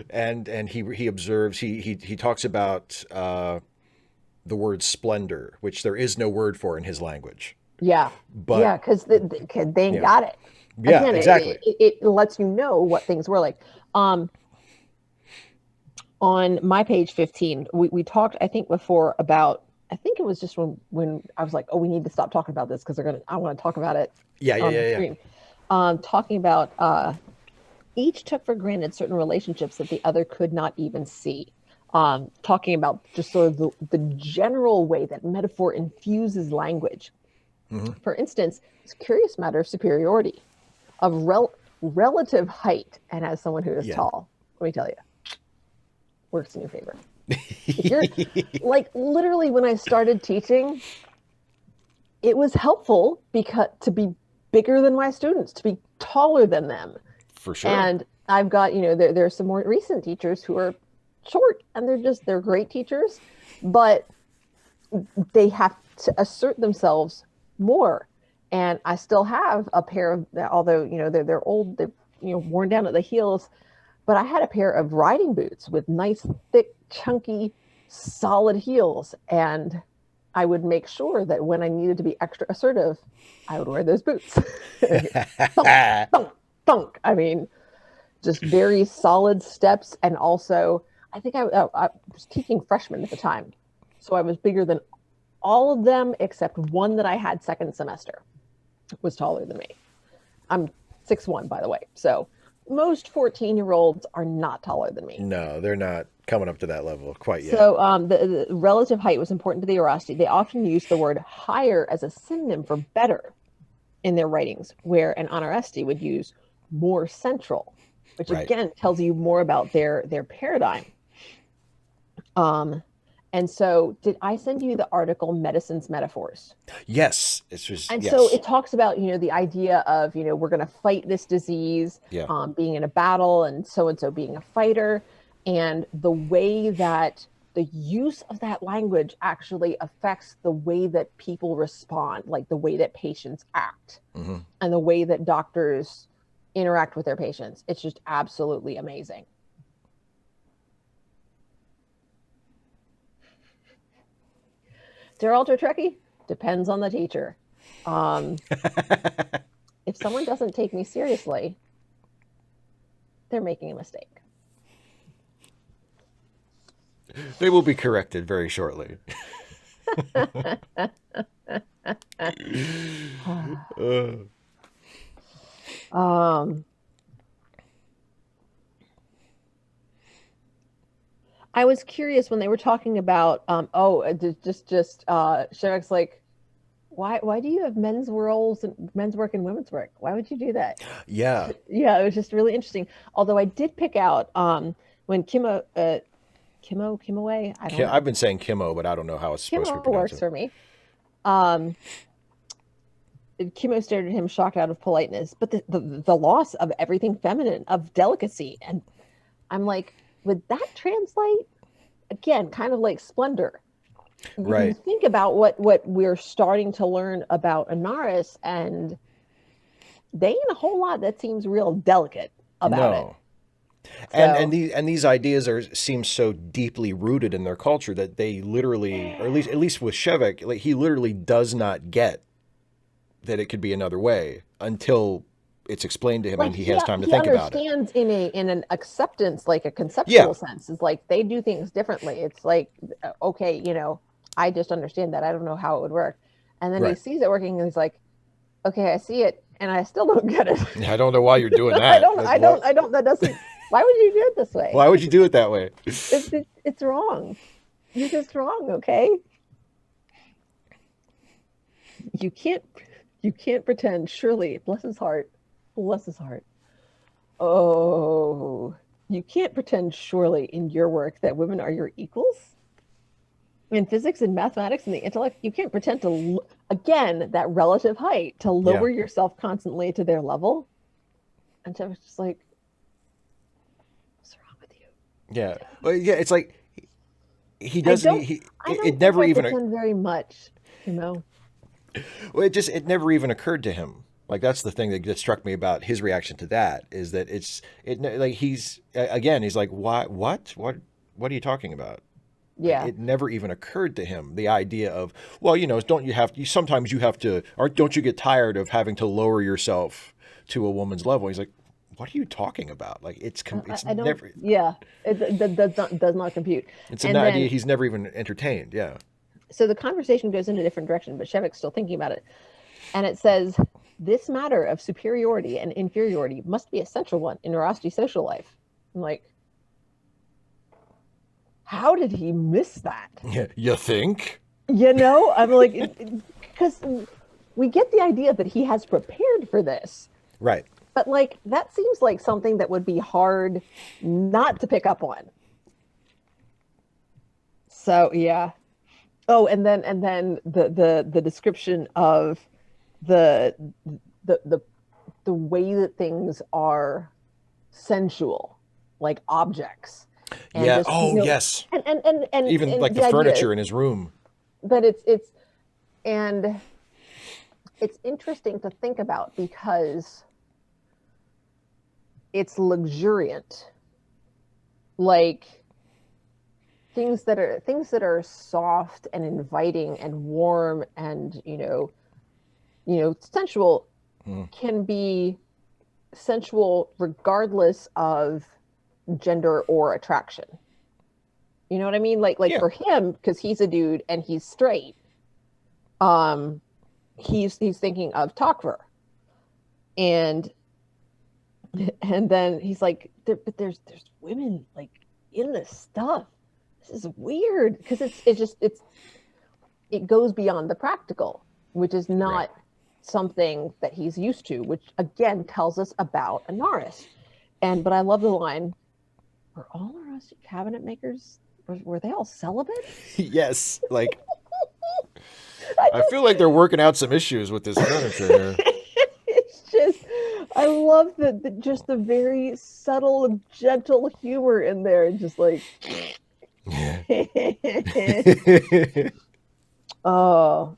And he observes, he talks about the word splendor, which there is no word for in his language. Yeah. But yeah, because they ain't got it. Yeah, Again, exactly. It lets you know what things were like. On my page 15, we talked, I think, before about, I think it was just when I was like, oh, we need to stop talking about this because I want to talk about it. Yeah. Talking about each took for granted certain relationships that the other could not even see. Talking about just sort of the general way that metaphor infuses language. Mm-hmm. For instance, it's a curious matter of superiority, of relative height, and as someone who is tall, let me tell you, works in your favor. You're, like, literally when I started teaching, it was helpful because to be bigger than my students, to be taller than them. For sure. And I've got, there are some more recent teachers who are short, and they're great teachers, but they have to assert themselves more. And I still have a pair of, although, they're old, they're, worn down at the heels, but I had a pair of riding boots with nice, thick, chunky, solid heels. And I would make sure that when I needed to be extra assertive, I would wear those boots. Thunk, thunk, thunk. I mean, just very solid steps. And also, I think I was teaching freshmen at the time. So I was bigger than all of them except one that I had second semester was taller than me. I'm 6'1", by the way. So most 14-year-olds are not taller than me. No, they're not coming up to that level quite yet. So the relative height was important to the Orasti. They often use the word higher as a synonym for better in their writings, where an Honoresti would use more central, which again tells you more about their paradigm. And so did I send you the article Medicine's Metaphors? Yes. So it talks about, the idea of, we're going to fight this disease, being in a battle and so being a fighter, and the way that the use of that language actually affects the way that people respond, like the way that patients act, and the way that doctors interact with their patients. It's just absolutely amazing. They're ultra Trekkie? Depends on the teacher. If someone doesn't take me seriously, they're making a mistake. They will be corrected very shortly. I was curious when they were talking about Shevek's like, why do you have men's work and women's work? Why would you do that? Yeah. It was just really interesting. Although I did pick out when Kimo Kimaway. I've been saying Kimo, but I don't know how it's supposed to be pronounced. Works for me. Kimo stared at him, shocked out of politeness, but the loss of everything feminine, of delicacy, and I'm like, would that translate? Again, kind of like splendor. Right. You think about what we're starting to learn about Anaris, and they ain't a whole lot that seems real delicate about it. So, and these ideas seem so deeply rooted in their culture that they literally, or at least with Shevek, like, he literally does not get that it could be another way until it's explained to him, and he has time to think about it. He understands in an acceptance, like a conceptual sense. It's like they do things differently. It's like, okay, I just understand that. I don't know how it would work. And then he sees it working, and he's like, okay, I see it, and I still don't get it. I don't know why you're doing that. I don't. That doesn't. Why would you do it this way? Why would you do it that way? It's wrong. You're just wrong, okay? You can't pretend. Surely, bless his heart, bless his heart. Oh, you can't pretend surely in your work that women are your equals in physics and mathematics and the intellect. You can't pretend to again that relative height to Yeah. lower yourself constantly to their level. And so it's just like, what's wrong with you? Yeah. Well, yeah. It's like he I doesn't. don't. I It don't think never I even. pretend very much, you know. Well, it never even occurred to him. Like that's the thing that struck me about his reaction to that is that like he's again he's like what are you talking about? Like Yeah. it never even occurred to him the idea of well don't you sometimes you have to or don't you get tired of having to lower yourself to a woman's level? He's like what are you talking about? Like it's I don't. never Yeah, it does not compute. it's an And idea then he's never even entertained. Yeah. so the conversation goes in a different direction, but Shevek's still thinking about it. And it says, this matter of superiority and inferiority must be a central one in Rosti social life. I'm like, how did he miss that? Yeah. You think? You know, I'm like, because we get the idea that he has prepared for this. Right. But like, that seems like something that would be hard not to pick up on. So, yeah. Oh, and then the description of the the the way that things are sensual, like objects, and Yeah. just Oh, yes. and Even like the the idea furniture in his room. that and it's interesting to think about because it's luxuriant, like things that are soft and inviting and warm and sensual can be sensual regardless of gender or attraction. You know what I mean? Like Yeah. for him, because he's a dude and he's straight, um, he's thinking of Takver, and then he's like, but there's women like in this stuff. This is weird because it goes beyond the practical, which is not Right. something that he's used to, which again tells us about Anaris. But I love the line, were all Rusty cabinet makers, were they all celibate? Yes. Like I just, feel like they're working out some issues with this furniture here. it's just, I love just the very subtle, gentle humor in there. Just like, oh,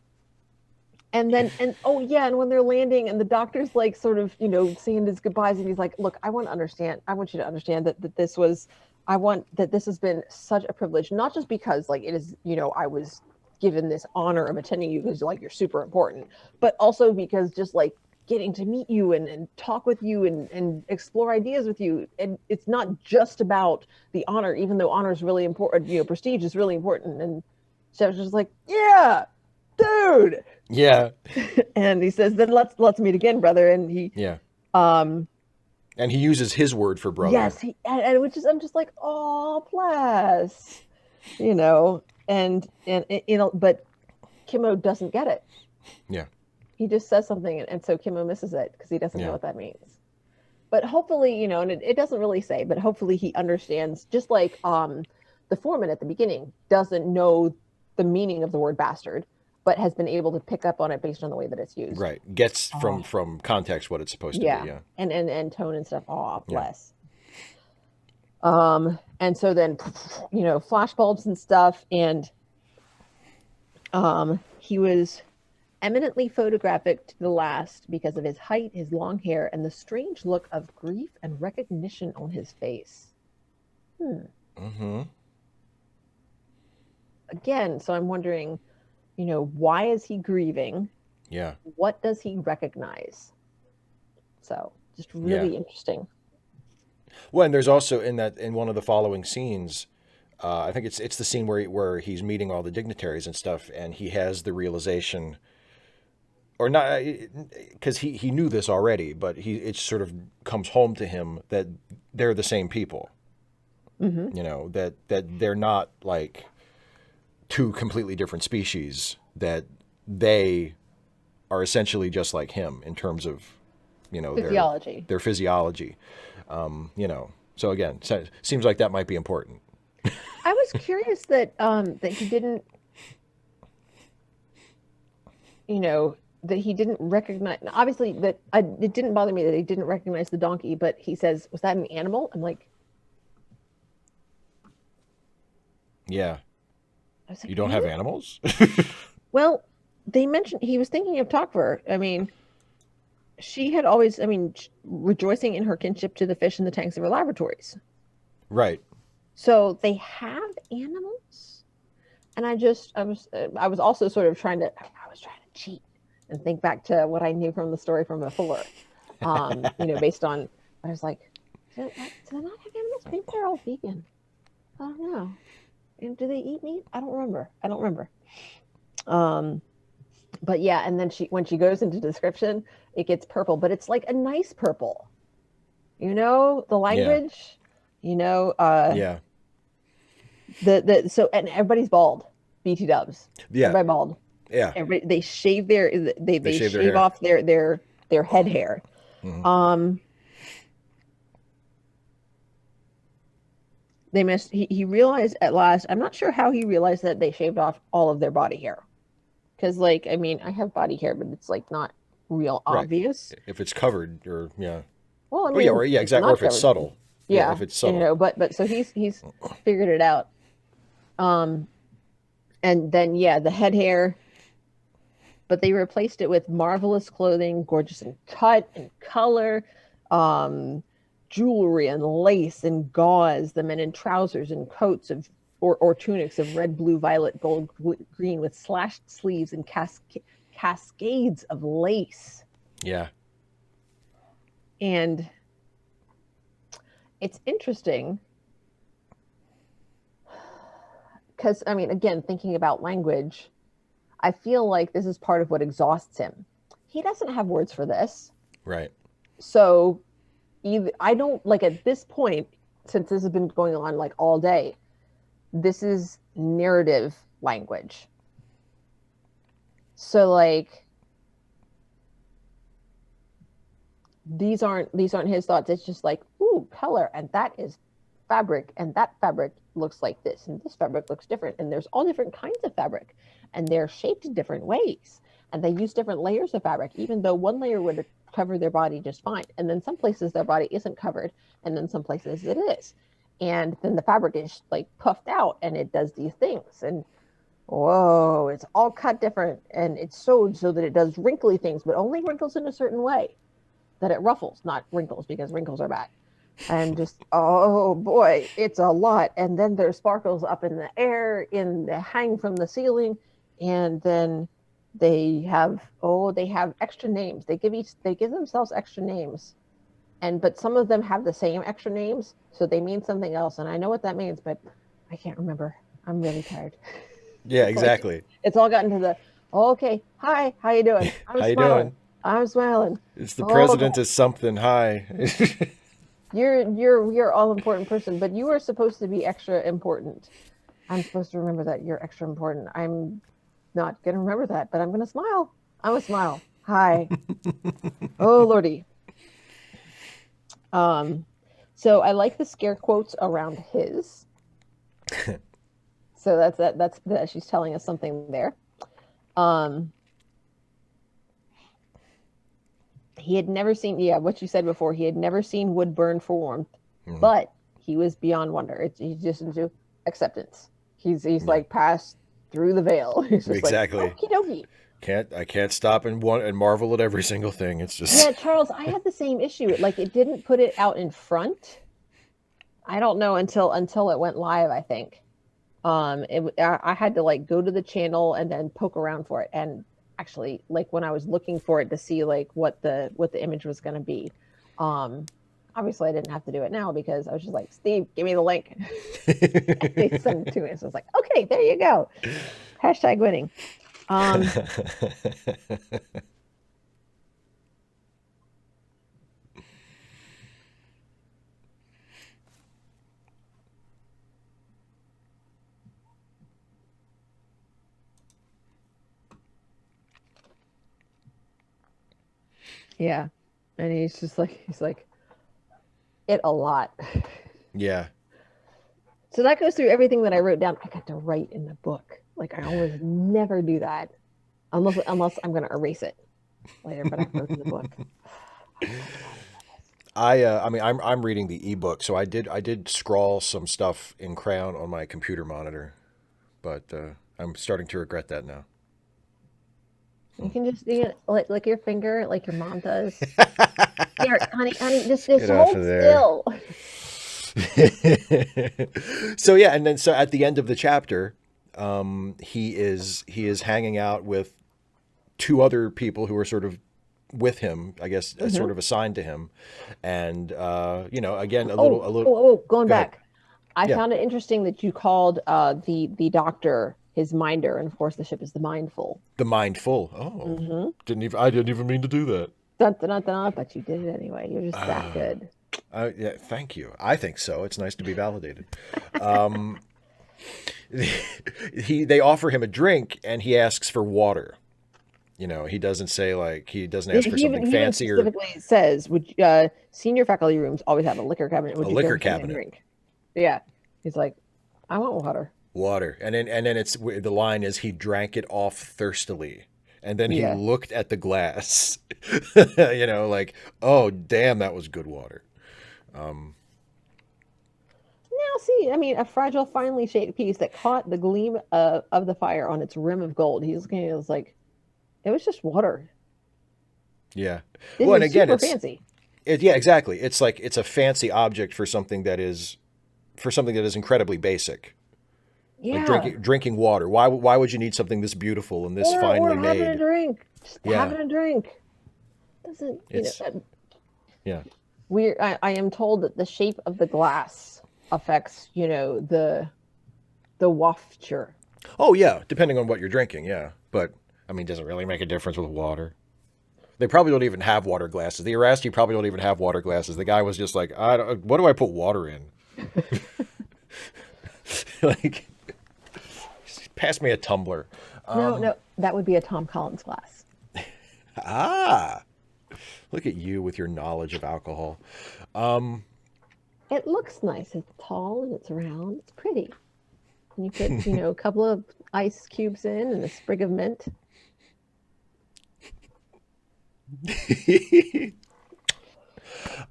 and oh yeah, and when they're landing and the doctor's like sort of saying his goodbyes and he's like, look, I want you to understand that this was, I want that this has been such a privilege, not just because like it is, I was given this honor of attending you because like you're super important, but also because just like getting to meet you and talk with you and explore ideas with you. And it's not just about the honor, even though honor is really important, prestige is really important. And so I was just like, yeah, dude. Yeah. And he says, then let's meet again, brother. And Yeah. And he uses his word for brother. yes, and which is, I'm just like, oh, bless, but Kimmo doesn't get it. Yeah. He just says something, and so Kimmo misses it because he doesn't Yeah. know what that means. But hopefully, and it doesn't really say, but hopefully he understands, just like the foreman at the beginning doesn't know the meaning of the word bastard, but has been able to pick up on it based on the way that it's used. Right. Gets from context what it's supposed to be. Yeah. And tone and stuff. Oh, bless. And so then, flash bulbs and stuff, and he was eminently photographic to the last because of his height, his long hair, and the strange look of grief and recognition on his face. Mm-hmm. Again, so I'm wondering, why is he grieving? Yeah. What does he recognize? So just really interesting. Well, and there's also in one of the following scenes, I think it's the scene where he's meeting all the dignitaries and stuff, and he has the realization, or not, because he knew this already, but it sort of comes home to him that they're the same people. Mm-hmm. That they're not like two completely different species, that they are essentially just like him in terms of, Physiology. their physiology. So again, seems like that might be important. I was curious that he didn't, that he didn't recognize. Obviously, it didn't bother me that he didn't recognize the donkey. But he says, "Was that an animal?" I'm like, Yeah. I was like, You don't have animals? well, they mentioned he was thinking of Tokver. I mean, she had always, rejoicing in her kinship to the fish in the tanks of her laboratories. Right. So they have animals, and I was also sort of trying to cheat and think back to what I knew from the story from before. Based on, I was like, do they not have animals? Maybe they're all vegan. I don't know. And do they eat meat? I don't remember. But yeah, and then when she goes into description, it gets purple, but it's like a nice purple. The language, Yeah. so and everybody's bald. BT dubs. Yeah. Everybody bald. Yeah. They shave they shave their shave hair. off their head hair. Mhm. He realized at last, I'm not sure how he realized that they shaved off all of their body hair. Because I have body hair, but it's like not real Right. obvious. If it's covered, or yeah. Well, Exactly. Or if it's subtle. Yeah, if it's subtle. but so he's figured it out. And then the head hair, but they replaced it with marvelous clothing, gorgeous in cut and color, jewelry and lace and gauze. The men in trousers and coats or tunics of red, blue, violet, gold, green, with slashed sleeves and cascades of lace. Yeah. And it's interesting because, again, thinking about language, I feel like this is part of what exhausts him. He doesn't have words for this. Right. So I don't, like, at this point, since this has been going on like all day, this is narrative language. So like these aren't his thoughts. It's just like, ooh, color, and that is fabric, and that fabric looks like this, and this fabric looks different, and there's all different kinds of fabric, and they're shaped in different ways, and they use different layers of fabric, even though one layer would cover their body just fine, and then some places their body isn't covered, and then some places it is, and then the fabric is like puffed out, and it does these things, and whoa, it's all cut different, and it's sewed so that it does wrinkly things, but only wrinkles in a certain way, that it ruffles, not wrinkles, because wrinkles are bad. And just, oh boy, it's a lot. And then there's sparkles up in the air, hang from the ceiling, and then they have extra names. They give themselves extra names, but some of them have the same extra names, so they mean something else. And I know what that means, but I can't remember. I'm really tired. Yeah, exactly. Like, it's all gotten to the, okay, hi, how you doing? How you doing? I'm smiling. It's the president is something. Hi. You're all important person, but you are supposed to be extra important. I'm supposed to remember that you're extra important. I'm not gonna remember that, but I'm gonna smile. I'm gonna smile. Hi. Oh Lordy. So I like the scare quotes around his. So that's she's telling us something there. He had never seen, what you said before, he had never seen wood burn for warmth, but he was beyond wonder. He's just into acceptance. He's like passed through the veil. He's just exactly. Like, okie dokie. I can't stop and marvel at every single thing. It's just Charles, I had the same issue. Like, it didn't put it out in front. I don't know until it went live, I think. I had to like go to the channel and then poke around for it, and actually, like, when I was looking for it to see like what the image was going to be, obviously I didn't have to do it now because I was just like, Steve, give me the link. They sent it to me, so I was like, okay, there you go. Hashtag winning. Yeah. And he's like, it a lot. Yeah. So that goes through everything that I wrote down. I got to write in the book. Like I always never do that unless I'm going to erase it later, but I wrote in the book. I mean, I'm reading the ebook, so I did scrawl some stuff in crayon on my computer monitor, but I'm starting to regret that now. You can just lick your finger like your mom does. Here, honey, just Get off hold of there. still. So yeah, and then so at the end of the chapter, he is hanging out with two other people who are sort of with him, I guess, Mm-hmm. sort of assigned to him, and again, Oh, a little. oh, oh, going Go ahead. back. I Yeah, found it interesting that you called the doctor his minder, and of course the ship is the mindful. the mindful. Oh, Mm-hmm. I didn't even mean to do that. Dun, dun, dun, dun, but you did it anyway. You're just that good. Yeah, thank you. I think so. It's nice to be validated. Um, they offer him a drink, and he asks for water. He doesn't say like he doesn't ask for something He even fancy or specifically says, "Would senior faculty rooms always have a liquor cabinet? Would a you liquor care for something to cabinet. drink?" Yeah, he's like, "I want water." Water, and then it's the line is he drank it off thirstily, and then he Yeah. looked at the glass, like, oh damn, that was good water. Now, see, I mean, a fragile, finely shaped piece that caught the gleam of the fire on its rim of gold. He's looking at it, it was like, it was just water. Yeah, This well, and is again, super fancy. yeah, exactly. It's like it's a fancy object for something that is incredibly basic, like Yeah. drinking water. Why would you need something this beautiful and this Or finely having a made? drink. Just Yeah, having a drink. Doesn't, it's yeah. I am told that the shape of the glass affects, the wafture. Oh yeah, depending on what you're drinking, yeah. But I mean, does it really make a difference with water? They probably don't even have water glasses. The Erasti probably don't even have water glasses. The guy was just like, what do I put water in? Like, pass me a tumbler. No, that would be a Tom Collins glass. Ah, look at you with your knowledge of alcohol. It looks nice. It's tall and it's round. It's pretty. And you put, a couple of ice cubes in and a sprig of mint.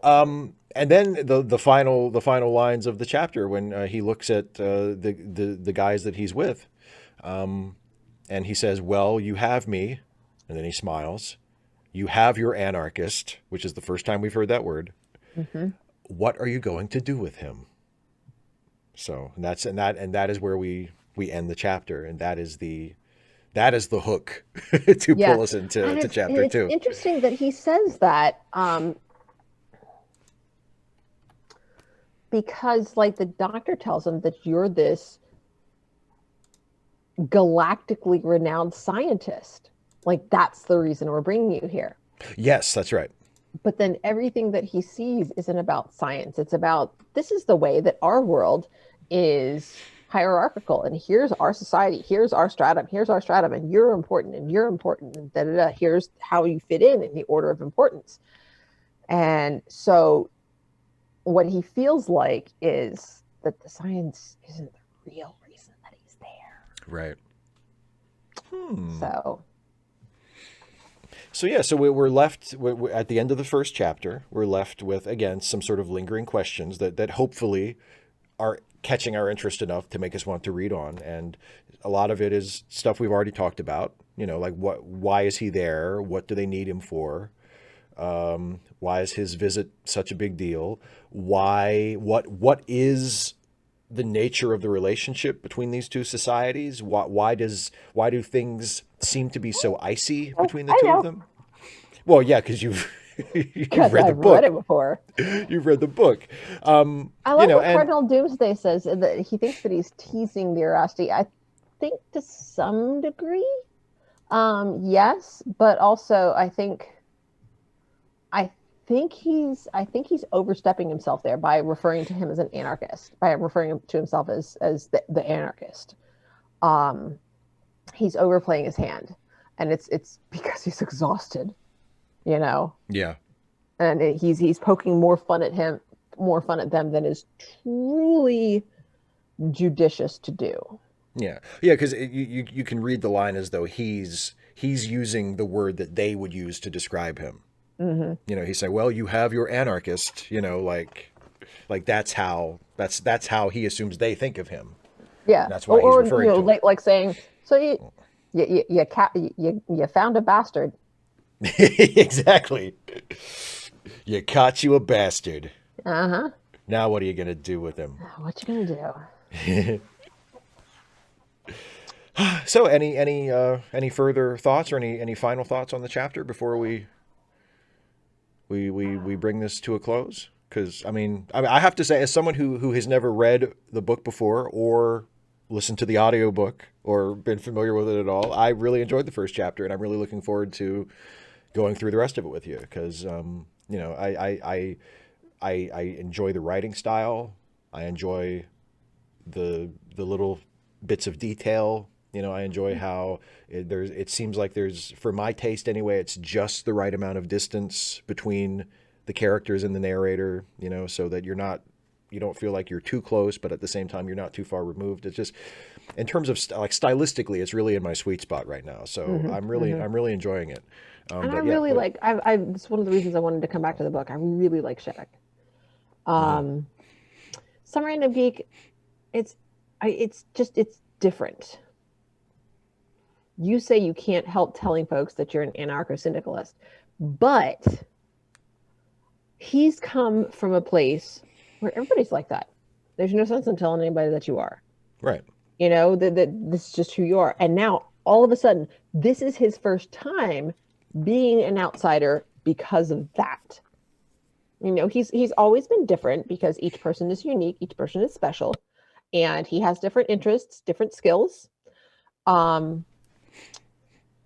And then the final lines of the chapter when he looks at the guys that he's with, and he says, "Well, you have me," and then he smiles. "You have your anarchist," which is the first time we've heard that word. Mm-hmm. What are you going to do with him? So that is where we end the chapter, and that is the hook to Yeah. pull us into And to chapter it's 2. interesting that he says that because, like, the doctor tells him that you're this galactically renowned scientist. Like, that's the reason we're bringing you here. Yes, that's right. But then everything that he sees isn't about science. It's about, this is the way that our world is hierarchical, and here's our society, here's our stratum, and you're important, and da da da. Here's how you fit in the order of importance. And so what he feels like is that the science isn't the real reason that he's there. Right. So yeah, so we're left at the end of the first chapter. We're left with, again, some sort of lingering questions that hopefully are catching our interest enough to make us want to read on. And a lot of it is stuff we've already talked about. Like why is he there? What do they need him for? Why is his visit such a big deal? What is the nature of the relationship between these two societies? Why do things seem to be so icy between the two of them? Well, yeah, because you've read the book. Read it before. You've read the book. I like what Cardinal Doomsday says, that he thinks that he's teasing the Erasti. I think to some degree, yes, but also I think he's overstepping himself there by referring to him as an anarchist, by referring to himself as the anarchist. He's overplaying his hand, and it's because he's exhausted. you know, Yeah. and he's poking more fun at them than is truly judicious to do. Yeah. Yeah, because you can read the line as though he's using the word that they would use to describe him. Hmm. He's saying, "Well, you have your anarchist," like that's how he assumes they think of him. Yeah, And that's why he's referring to him. like saying, so you found a bastard. Exactly. You caught you a bastard. Uh-huh. Now what are you gonna do with him? What you gonna do? So any further thoughts or any final thoughts on the chapter before we bring this to a close? Because I have to say, as someone who has never read the book before or listened to the audiobook or been familiar with it at all, I really enjoyed the first chapter, and I'm really looking forward to going through the rest of it with you. Because I enjoy the writing style. I enjoy the little bits of detail. I enjoy how it seems like there's, for my taste anyway, it's just the right amount of distance between the characters and the narrator, so that you don't feel like you're too close, but at the same time, you're not too far removed. It's just, in terms of like stylistically, it's really in my sweet spot right now. So Hmm. I'm really enjoying it. And I But yeah, really like. It's one of the reasons I wanted to come back to the book. I really like Shevek. mhm. Um, Some Random Geek. It's, it's different. You say you can't help telling folks that you're an anarcho-syndicalist, but he's come from a place where everybody's like that. There's no sense in telling anybody that you are. Right. That this is just who you are. And now all of a sudden, this is his first time being an outsider because of that. He's always been different because each person is unique, each person is special, and he has different interests, different skills. Um,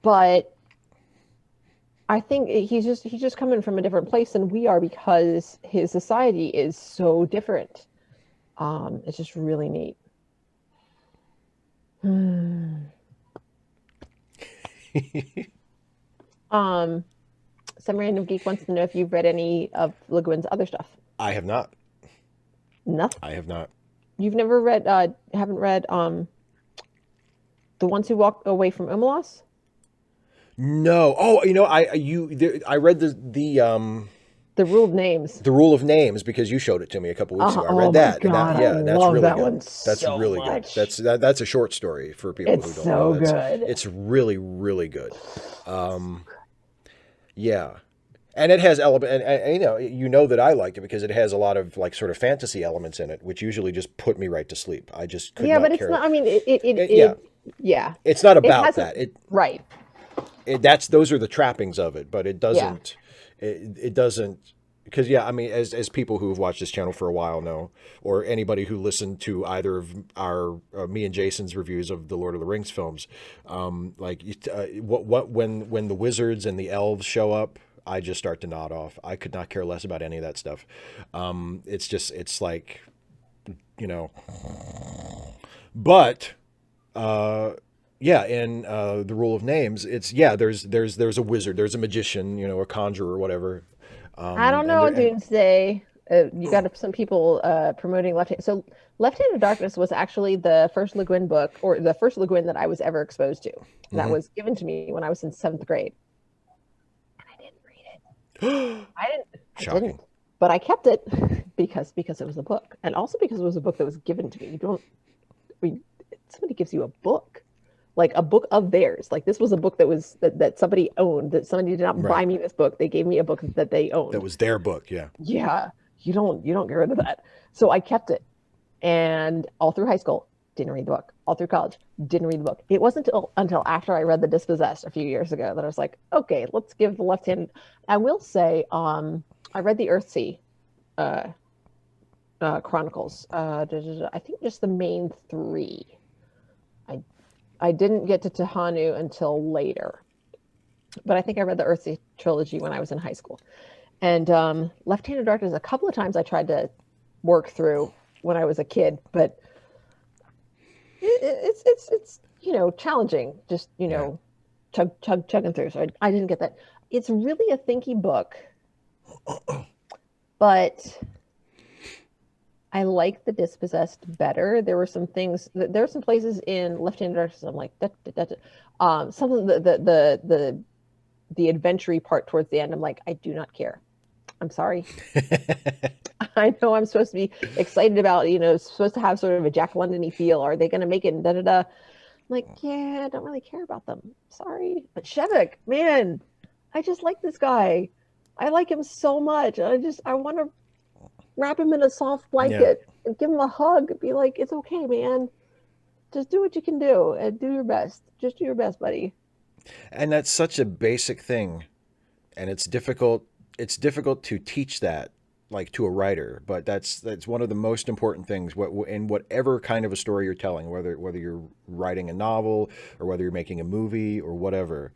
but I think he's just coming from a different place than we are because his society is so different. It's just really neat. um, some random geek wants to know if you've read any of Le Guin's other stuff. I have not. Nothing. I have not. You've never read, haven't read The Ones Who Walk Away from Umalas? No. Oh, I read The Ruled Names. the rule of names because you showed it to me a couple weeks ago. I Oh read my that, and God, I that's love really that good. one That's so really good. much. That's a short story for people who It's don't so know. good. It's really really good. Um, yeah, and it has element, and that I liked it because it has a lot of like sort of fantasy elements in it, which usually just put me right to sleep. I just could Yeah, not but it's care. not, I mean, Yeah, yeah. it's not It about hasn't, that. right. Those are the trappings of it, but it Yeah. doesn't. It doesn't. Because yeah, as people who have watched this channel for a while know, or anybody who listened to either of our me and Jason's reviews of the Lord of the Rings films, when the wizards and the elves show up, I just start to nod off. I could not care less about any of that stuff. It's like, you know, but yeah, in the Rule of Names, it's there's a wizard, there's a magician, a conjurer or whatever. I don't And know, there and Doomsday. You got some people promoting Left Hand. So Left Hand of Darkness was actually the first Le Guin book, or the first Le Guin that I was ever exposed to. That Mhm. was given to me when I was in seventh grade. And I didn't read it. I didn't. I Shocking. didn't. But I kept it because it was a book, and also because it was a book that was given to me. You don't. I mean, somebody gives you a book, like a book of theirs. Like this was a book that somebody owned. That somebody did not Right. buy me this book. They gave me a book that they That owned. was their book. Yeah. Yeah, you don't get rid of that. So I kept it, and all through high school, didn't read the book. All through college, didn't read the book. It wasn't until after I read The Dispossessed a few years ago that I was like, okay, let's give the Left Hand. I will say, I read the Earthsea uh, Chronicles. I think just the main three. I I didn't get to Tahanu until later, but I think I read the Earthsea trilogy when I was in high school. And Left-Handed Darkness, a couple of times I tried to work through when I was a kid, but it's challenging. Just Yeah. chugging through. So I didn't get that. It's really a thinky book, but I like the Dispossessed better. There were some things. There were some places in Left-Handed Darkness. I'm like, something the adventure part towards the end. I'm like, I do not care. I'm sorry. I know I'm supposed to be excited about, supposed to have sort of a Jack London-y feel. Are they going to make it? Da da da. I'm like, yeah, I don't really care about them. Sorry, but Shevek, man, I just like this guy. I like him so much. I want to wrap him in a soft blanket and give him a hug. Be like, it's okay, man. Just do what you can do and do your best. Just do your best, buddy. And that's such a basic thing, and it's difficult. It's difficult to teach that, like, to a writer, but that's one of the most important things. In whatever kind of a story you're telling, whether you're writing a novel or whether you're making a movie or whatever,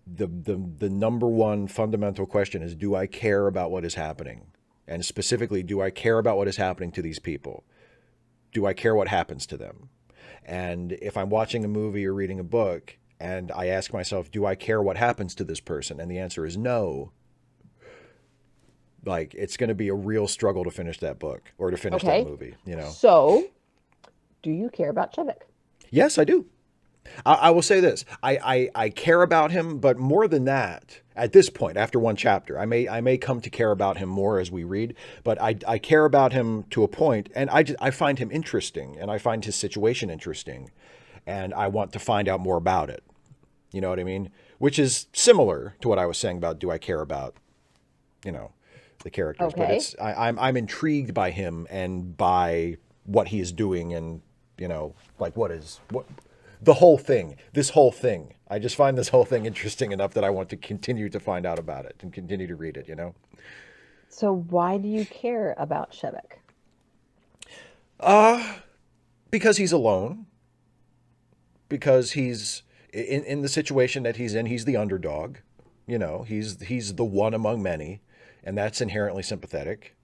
the number one fundamental question is, do I care about what is happening? And specifically, do I care about what is happening to these people? Do I care what happens to them? And if I'm watching a movie or reading a book and I ask myself, do I care what happens to this person? And the answer is no. Like, it's going to be a real struggle to finish that book or to finish that movie, So, do you care about Shevek? Yes, I do. I will say this. I care about him, but more than that, at this point, after one chapter, I may come to care about him more as we read, but I care about him to a point, and I find him interesting, and I find his situation interesting, and I want to find out more about it. You know what I mean? Which is similar to what I was saying about, do I care about, the characters? Okay. But I'm intrigued by him and by what he is doing, and like what the whole thing, this whole thing. I just find this whole thing interesting enough that I want to continue to find out about it and continue to read it, So why do you care about Shevek? Because he's alone. Because he's in the situation that he's in, he's the underdog. He's the one among many, and that's inherently sympathetic.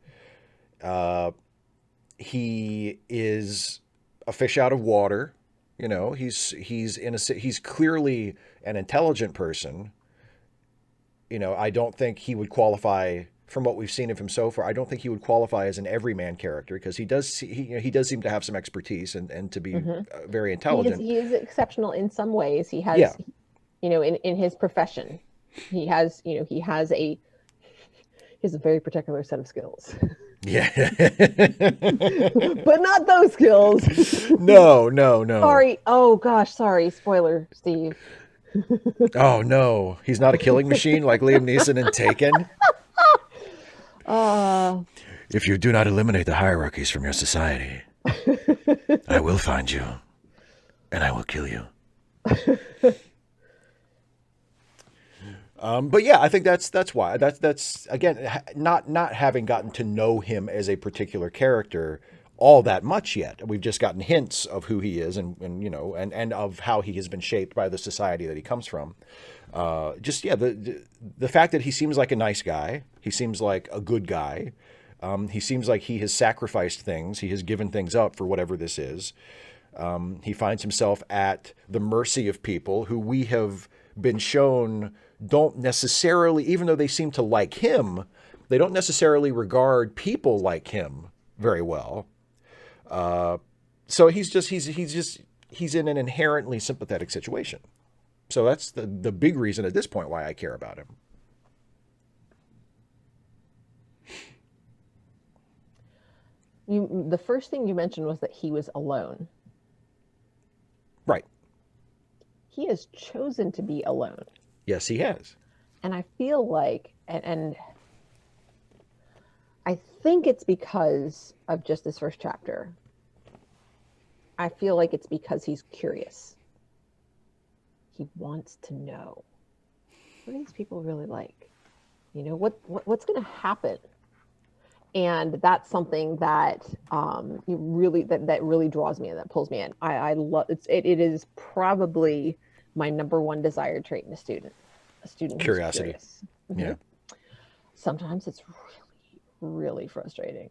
He is a fish out of water. He's clearly an intelligent person. I don't think he would qualify, from what we've seen of him so far. I don't think he would qualify as an everyman character, because he does seem to have some expertise and to be very intelligent. He is exceptional in some ways. He has, in his profession, he has a very particular set of skills. Yeah. But not those skills. No. Sorry. Oh gosh, sorry. Spoiler, Steve. Oh no. He's not a killing machine like Liam Neeson in Taken. If you do not eliminate the hierarchies from your society, I will find you and I will kill you. But yeah, I think that's why. That's again, not having gotten to know him as a particular character all that much yet. We've just gotten hints of who he is, and of how he has been shaped by the society that he comes from. The fact that he seems like a nice guy, he seems like a good guy. He seems like he has sacrificed things. He has given things up for whatever this is. He finds himself at the mercy of people who we have been shown don't necessarily, even though they seem to like him, they don't necessarily regard people like him very well. So he's in an inherently sympathetic situation. So that's the big reason at this point why I care about him. The first thing you mentioned was that he was alone. Right. He has chosen to be alone. Yes, he has. And I feel like, and I think it's because of just this first chapter. I feel like it's because he's curious. He wants to know, what are these people really like? What's going to happen? And that's something that that really draws me and that pulls me in. I love it. It is probably my number one desired trait in a student. Curiosity. Mm-hmm. Yeah. Sometimes it's really, really frustrating,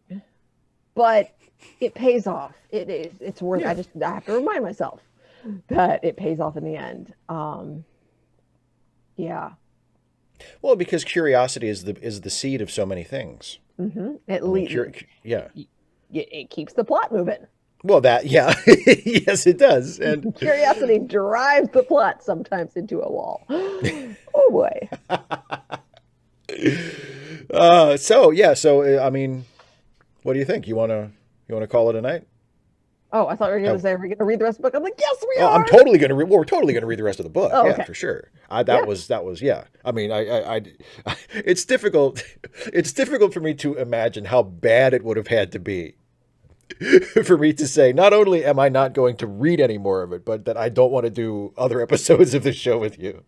but it pays off. It's worth. Yeah. I have to remind myself that it pays off in the end. Yeah. Well, because curiosity is the seed of so many things. It I mean, leads. yeah. It keeps the plot moving. Well, yeah, yes, it does. And Curiosity drives the plot sometimes into a wall. Oh boy. I mean, what do you think? You wanna call it a night? Oh, I thought we were going to Have, say, are we going to read the rest of the book? I'm like, yes, we oh, I'm are. totally gonna read. Well, we're totally gonna read the rest of the book. Oh, Yeah, okay. for sure. Yeah. That was yeah. I mean, it's difficult. It's difficult for me to imagine how bad it would have had to be for me to say, not only am I not going to read any more of it, but that I don't want to do other episodes of the show with you.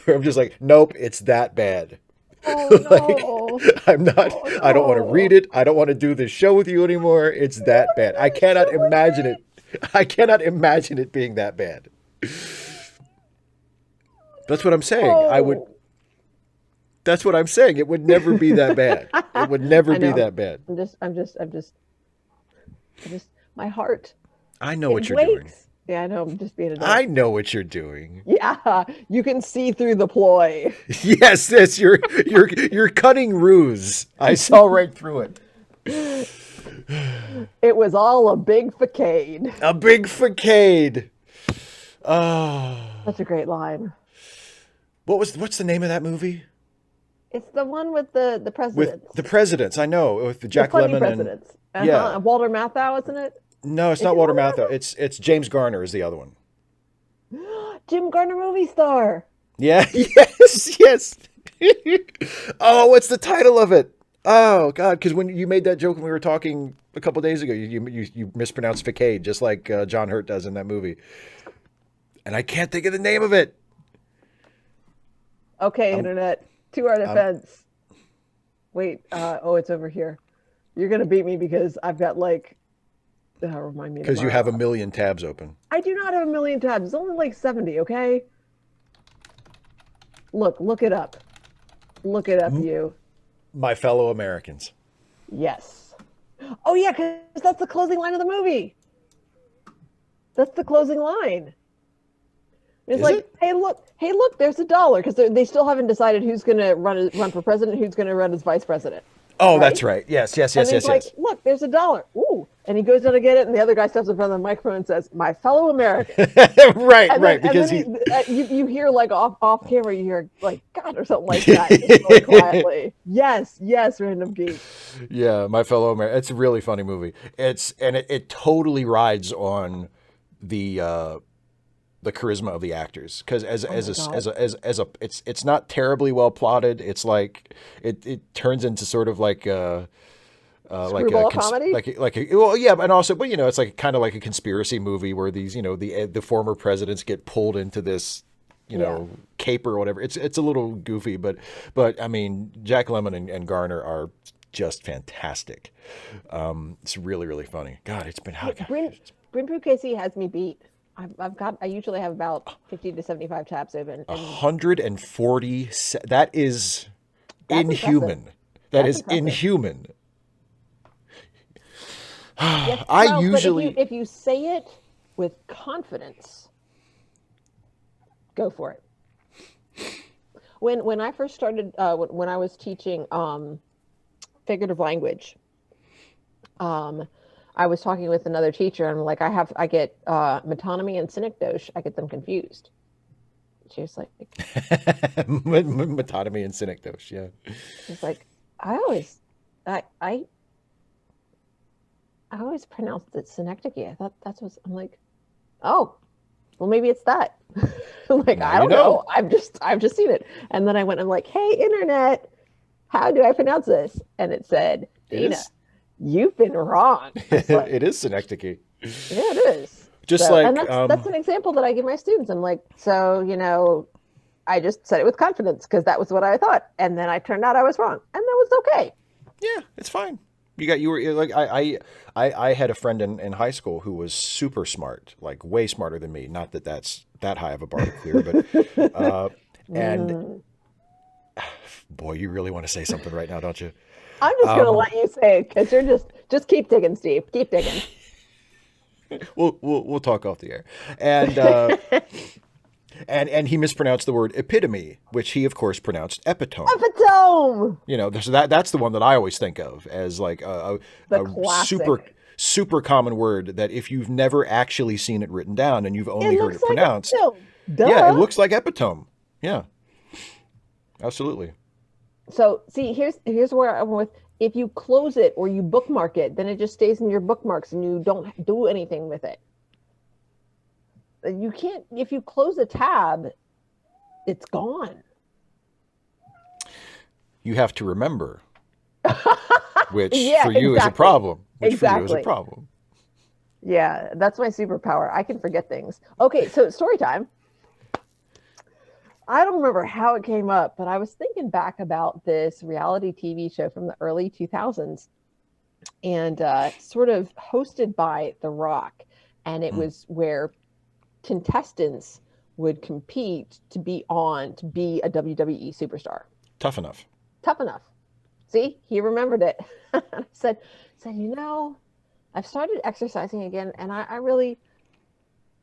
Where I'm just like, nope, it's that bad. Oh, Like, no. I'm not, Oh, I don't want to read no. it. I don't want to do this show with you anymore. It's You that want bad. to I do the cannot show with imagine me? it. I cannot imagine it being that bad. That's what I'm saying. Oh. That's what I'm saying. It would never be that bad. It would never I be know. that bad. My heart, I know what it you're doing. wakes. Yeah, I know. I'm just being a I dork. know what you're doing. Yeah, you can see through the ploy. Yes, your cunning ruse. I saw right through it. It was all a big facade. A big facade. Oh. That's a great line. What's the name of that movie? It's the one with the With presidents. the presidents, I know, with the The Jack funny Lemmon presidents. yeah. Walter Matthau, isn't it? No, it's Is not it Walter Walter Matthau. It's James Garner is the other one. Matthau? Jim Gardner movie star. Yeah, yes. Oh, what's the title of it? Oh God, because when you made that joke when we were talking a couple days ago, you mispronounced facade just like John Hurt does in that movie, and I can't think of the name of it. Okay, internet. To our defense. Wait, it's over here. You're gonna beat me because I've got like remind me Because you tomorrow. have a million tabs open. I do not have a million tabs. It's only like 70, okay? Look it up. Look it up, you. My fellow Americans. Yes. Oh yeah, because that's the closing line of the movie. That's the closing line. It's Is like, it? hey, look, there's $1 because they still haven't decided who's going to run for president, who's going to run as vice president. Oh, Right? that's right. Yes. And he's like, look, there's $1. Ooh, and he goes down to get it, and the other guy steps in front of the microphone and says, "My fellow Americans." Right, And right. then, Because and then you hear like off camera, you hear like God or something like that, just really quietly. Yes, random geek. yeah, my fellow Americans. It's a really funny movie. It totally rides on the charisma of the actors because it's not terribly well plotted. It's like it turns into sort of like Screwball comedy? Well, yeah, and also, but it's like kind of like a conspiracy movie where these the former presidents get pulled into this caper or whatever. It's a little goofy, but I mean Jack Lemmon and Garner are just fantastic. It's really, really funny. God, it's been how Bryn Casey has me beat. I usually have about 50 to 75 tabs open. 140. That is That's inhuman. impressive. That That's is impressive. inhuman. Yes, I but usually if you say it with confidence, go for it. When I first started, when I was teaching figurative language, I was talking with another teacher, and I'm like, I get metonymy and synecdoche. I get them confused. She was like, metonymy and synecdoche. Yeah. she's like, I always pronounced it synecdoche. I thought that's what I'm like. Oh, well, maybe it's that. I'm like, Now I don't you know. know. I've just seen it. And then I went, I'm like, hey, internet, how do I pronounce this? And it said, Dana, you've been wrong. Like, It is synecdoche. yeah, it is. Just So, like and that's an example that I give my students. I'm like, so I just said it with confidence because that was what I thought, and then I turned out I was wrong, and that was okay. yeah, it's fine. You were like I had a friend in high school who was super smart, like way smarter than me. Not that that's that high of a bar to clear, but and boy, you really want to say something right now, don't you? I'm just gonna let you say it because you're just keep digging, Steve. Keep digging. We'll talk off the air. And And he mispronounced the word epitome, which he of course pronounced epitome. Epitome. You know, so that's the one that I always think of as like The a classic. super common word that if you've never actually seen it written down and you've only heard it looks like pronounced, epitome. Duh. yeah, it looks like epitome. Yeah, absolutely. So see, here's where I'm with. If you close it or you bookmark it, then it just stays in your bookmarks and you don't do anything with it. You can't, if you close a tab, it's gone. You have to remember, which Yeah, for you is a problem. Which for you is a Exactly. problem. Yeah, that's my superpower. I can forget things. Okay, so story time. I don't remember how it came up, but I was thinking back about this reality TV show from the early 2000s and sort of hosted by The Rock. And it was where contestants would compete to be a WWE superstar. Tough enough. Tough enough. See, he remembered it. I said, you know, I've started exercising again, and I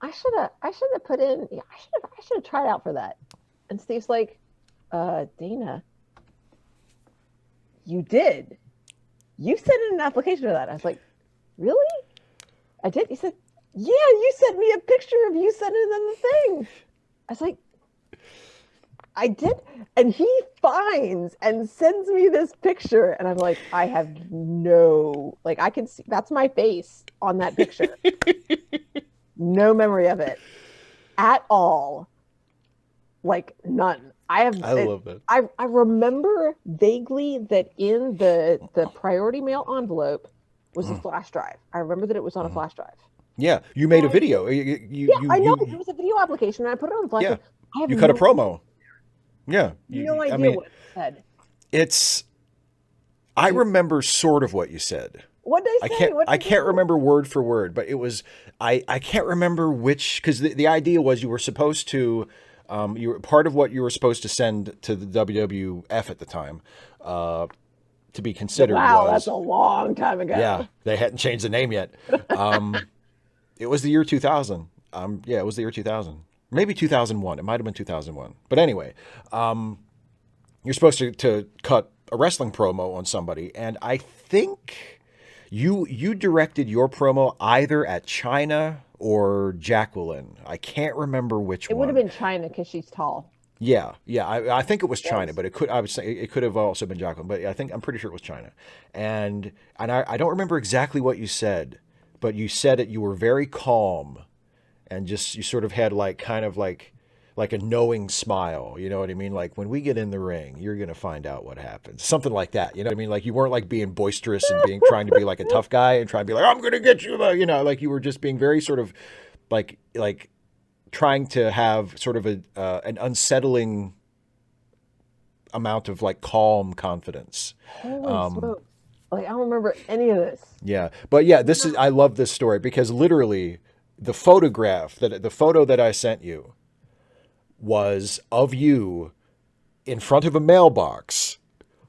should have put in. Yeah, I should have tried out for that. And Steve's like, Dana, you did. You sent in an application for that. I was like, really? I did. He said, yeah, you sent me a picture of you sending them the thing. I was like, I did. And he finds and sends me this picture. And I'm like, I have I can see, that's my face on that picture. No memory of it at all. Like none. I love that. I remember vaguely that in the priority mail envelope was a flash drive. I remember that it was on a flash drive. Yeah, you made a video. I know. It was a video application, and I put it on the flash drive. You cut a promo. Yeah. No idea what it said. I remember sort of what you said. What did I say? I can't remember word for word, but it was, I can't remember which, because the idea was you were supposed to, part of what you were supposed to send to the WWF at the time, to be considered. Wow, that's a long time ago. Yeah, they hadn't changed the name yet. It was the year 2000. Yeah, it was the year 2000. Maybe 2001. It might have been 2001. But anyway, you're supposed to cut a wrestling promo on somebody, and I think you directed your promo either at China or Jacqueline. I can't remember which one. It would have been China because she's tall. Yeah. I think it was China, but I would say it could have also been Jacqueline, but I'm pretty sure it was China. And I don't remember exactly what you said, but you said it. You were very calm, and you sort of had like a knowing smile. You know what I mean? Like, when we get in the ring, you're gonna find out what happens. Something like that. You know what I mean? Like, you weren't like being boisterous and trying to be like a tough guy and trying to be like, I'm gonna get you. You know, like you were just being very sort of like trying to have sort of an unsettling amount of like calm confidence. Holy smoke. Like, I don't remember any of this. Yeah. But yeah, I love this story because literally the photo that I sent you was of you in front of a mailbox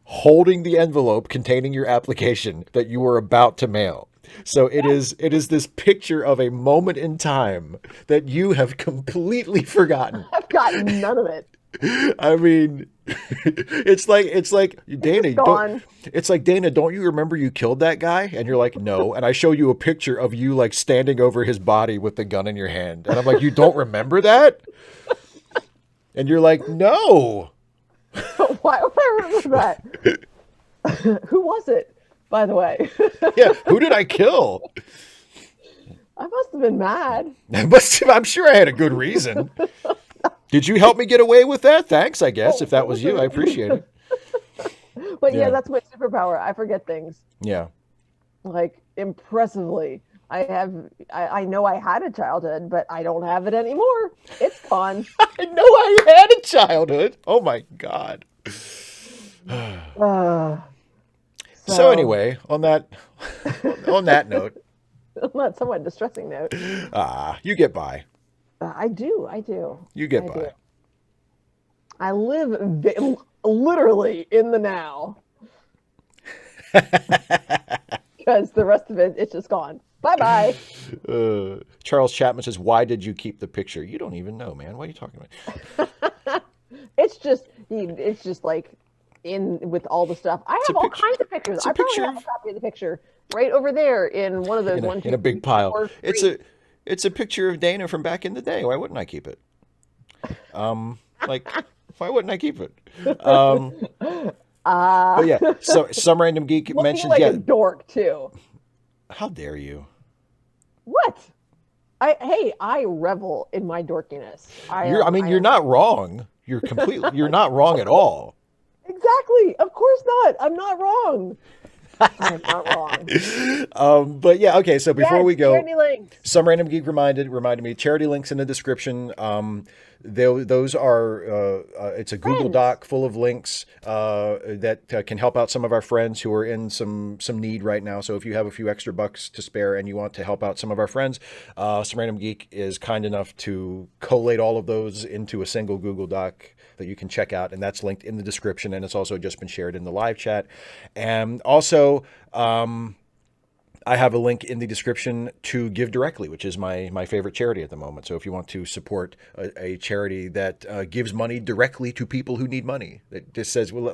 holding the envelope containing your application that you were about to mail. So it is this picture of a moment in time that you have completely forgotten. I've got none of it. I mean, it's like Dana. It's like, Dana, don't you remember you killed that guy? And you're like, no. And I show you a picture of you like standing over his body with the gun in your hand, and I'm like, you don't remember that? And you're like, no. Why would I remember that? Who was it, by the way? Yeah, who did I kill? I must have been mad. I'm sure I had a good reason. Did you help me get away with that? Thanks, I guess. If that was you, I appreciate it. But yeah, that's my superpower. I forget things. Yeah. Like, impressively. I know I had a childhood, but I don't have it anymore. It's gone. I know I had a childhood. Oh my God. So anyway, on that note. On that somewhat distressing note. You get by. I do. You get by. I live literally in the now. Because the rest of it, it's just gone. Bye-bye. Charles Chapman says, "Why did you keep the picture?" You don't even know, man. What are you talking about? It's just like in with all the stuff. I have all kinds of pictures. I probably have a copy of the picture right over there in one of those in a big pile. It's a picture of Dana from back in the day. Why wouldn't I keep it? Like, why wouldn't I keep it? But yeah, so some random geek mentions like a dork too. How dare you? What? I revel in my dorkiness. You're not wrong. You're not wrong at all. Exactly. Of course not. I'm not wrong. I'm not wrong. But yeah, okay. So before we go, some random geek reminded me. Charity links in the description. Those are it's a Google Doc full of links that can help out some of our friends who are in some need right now. So if you have a few extra bucks to spare and you want to help out some of our friends, some random geek is kind enough to collate all of those into a single Google Doc that you can check out, and that's linked in the description, and it's also just been shared in the live chat. And also, I have a link in the description to Give Directly, which is my favorite charity at the moment. So if you want to support a charity that gives money directly to people who need money, that just says, well,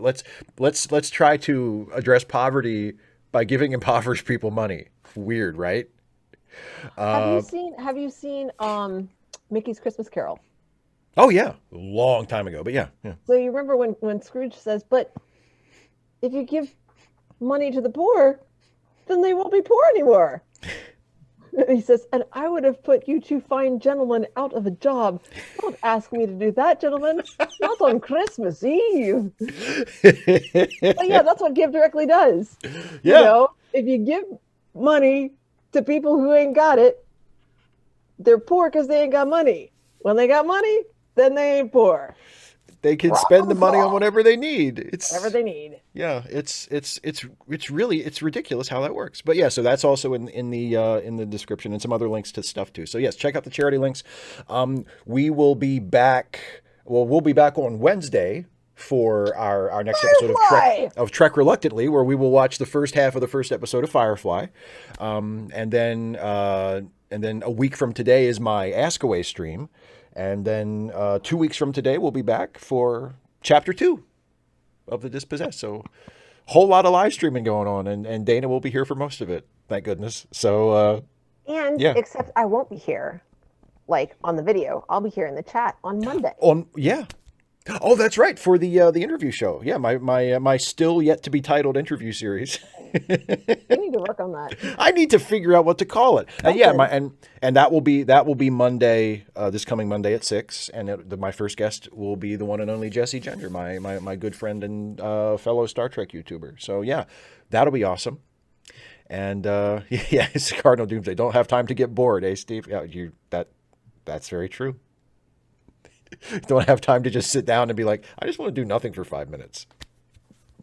let's try to address poverty by giving impoverished people money. Weird, right? Have you seen Mickey's Christmas Carol? Oh yeah, a long time ago, but yeah. So you remember when Scrooge says, "But if you give money to the poor, then they won't be poor anymore." He says, "And I would have put you two fine gentlemen out of a job. Don't ask me to do that, gentlemen. Not on Christmas Eve." But yeah, that's what Give Directly does. Yeah. You know, if you give money to people who ain't got it, they're poor because they ain't got money. When they got money, then they ain't poor. They can spend the money on whatever they need. Whatever they need. Yeah, it's ridiculous how that works. But yeah, so that's also in the description and some other links to stuff too. So yes, check out the charity links. We will be back. Well, we'll be back on Wednesday for our next episode of Trek Reluctantly, where we will watch the first half of the first episode of Firefly, and then a week from today is my Ask Away stream. And then 2 weeks from today, we'll be back for Chapter 2 of the Dispossessed. So whole lot of live streaming going on, and Dana will be here for most of it. Thank goodness. So except I won't be here, like on the video. I'll be here in the chat on Monday. Oh, that's right, for the interview show. Yeah, my still yet to be titled interview series. You need to work on that. I need to figure out what to call it. And that will be Monday, this coming Monday at 6. And my first guest will be the one and only Jesse Gender, my good friend and fellow Star Trek YouTuber. So yeah, that'll be awesome. And yeah, it's Cardinal Doomsday. Don't have time to get bored, eh, Steve? Yeah, that's very true. Don't have time to just sit down and be like, I just want to do nothing for 5 minutes.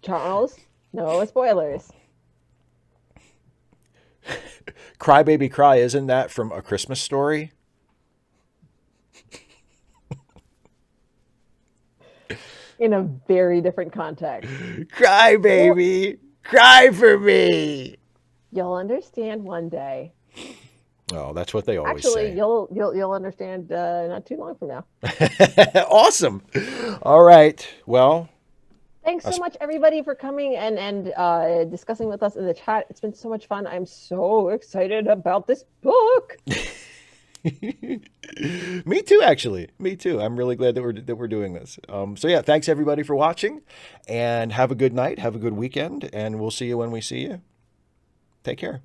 Charles, no spoilers. Cry Baby Cry, isn't that from A Christmas Story? In a very different context. Cry, baby. Cry for me. You'll understand one day. Oh, that's what they always say. Actually, you'll understand not too long from now. Awesome. All right. Well, thanks so much, everybody, for coming and discussing with us in the chat. It's been so much fun. I'm so excited about this book. Me too, actually. Me too. I'm really glad that we're doing this. So yeah, thanks everybody for watching, and have a good night. Have a good weekend, and we'll see you when we see you. Take care.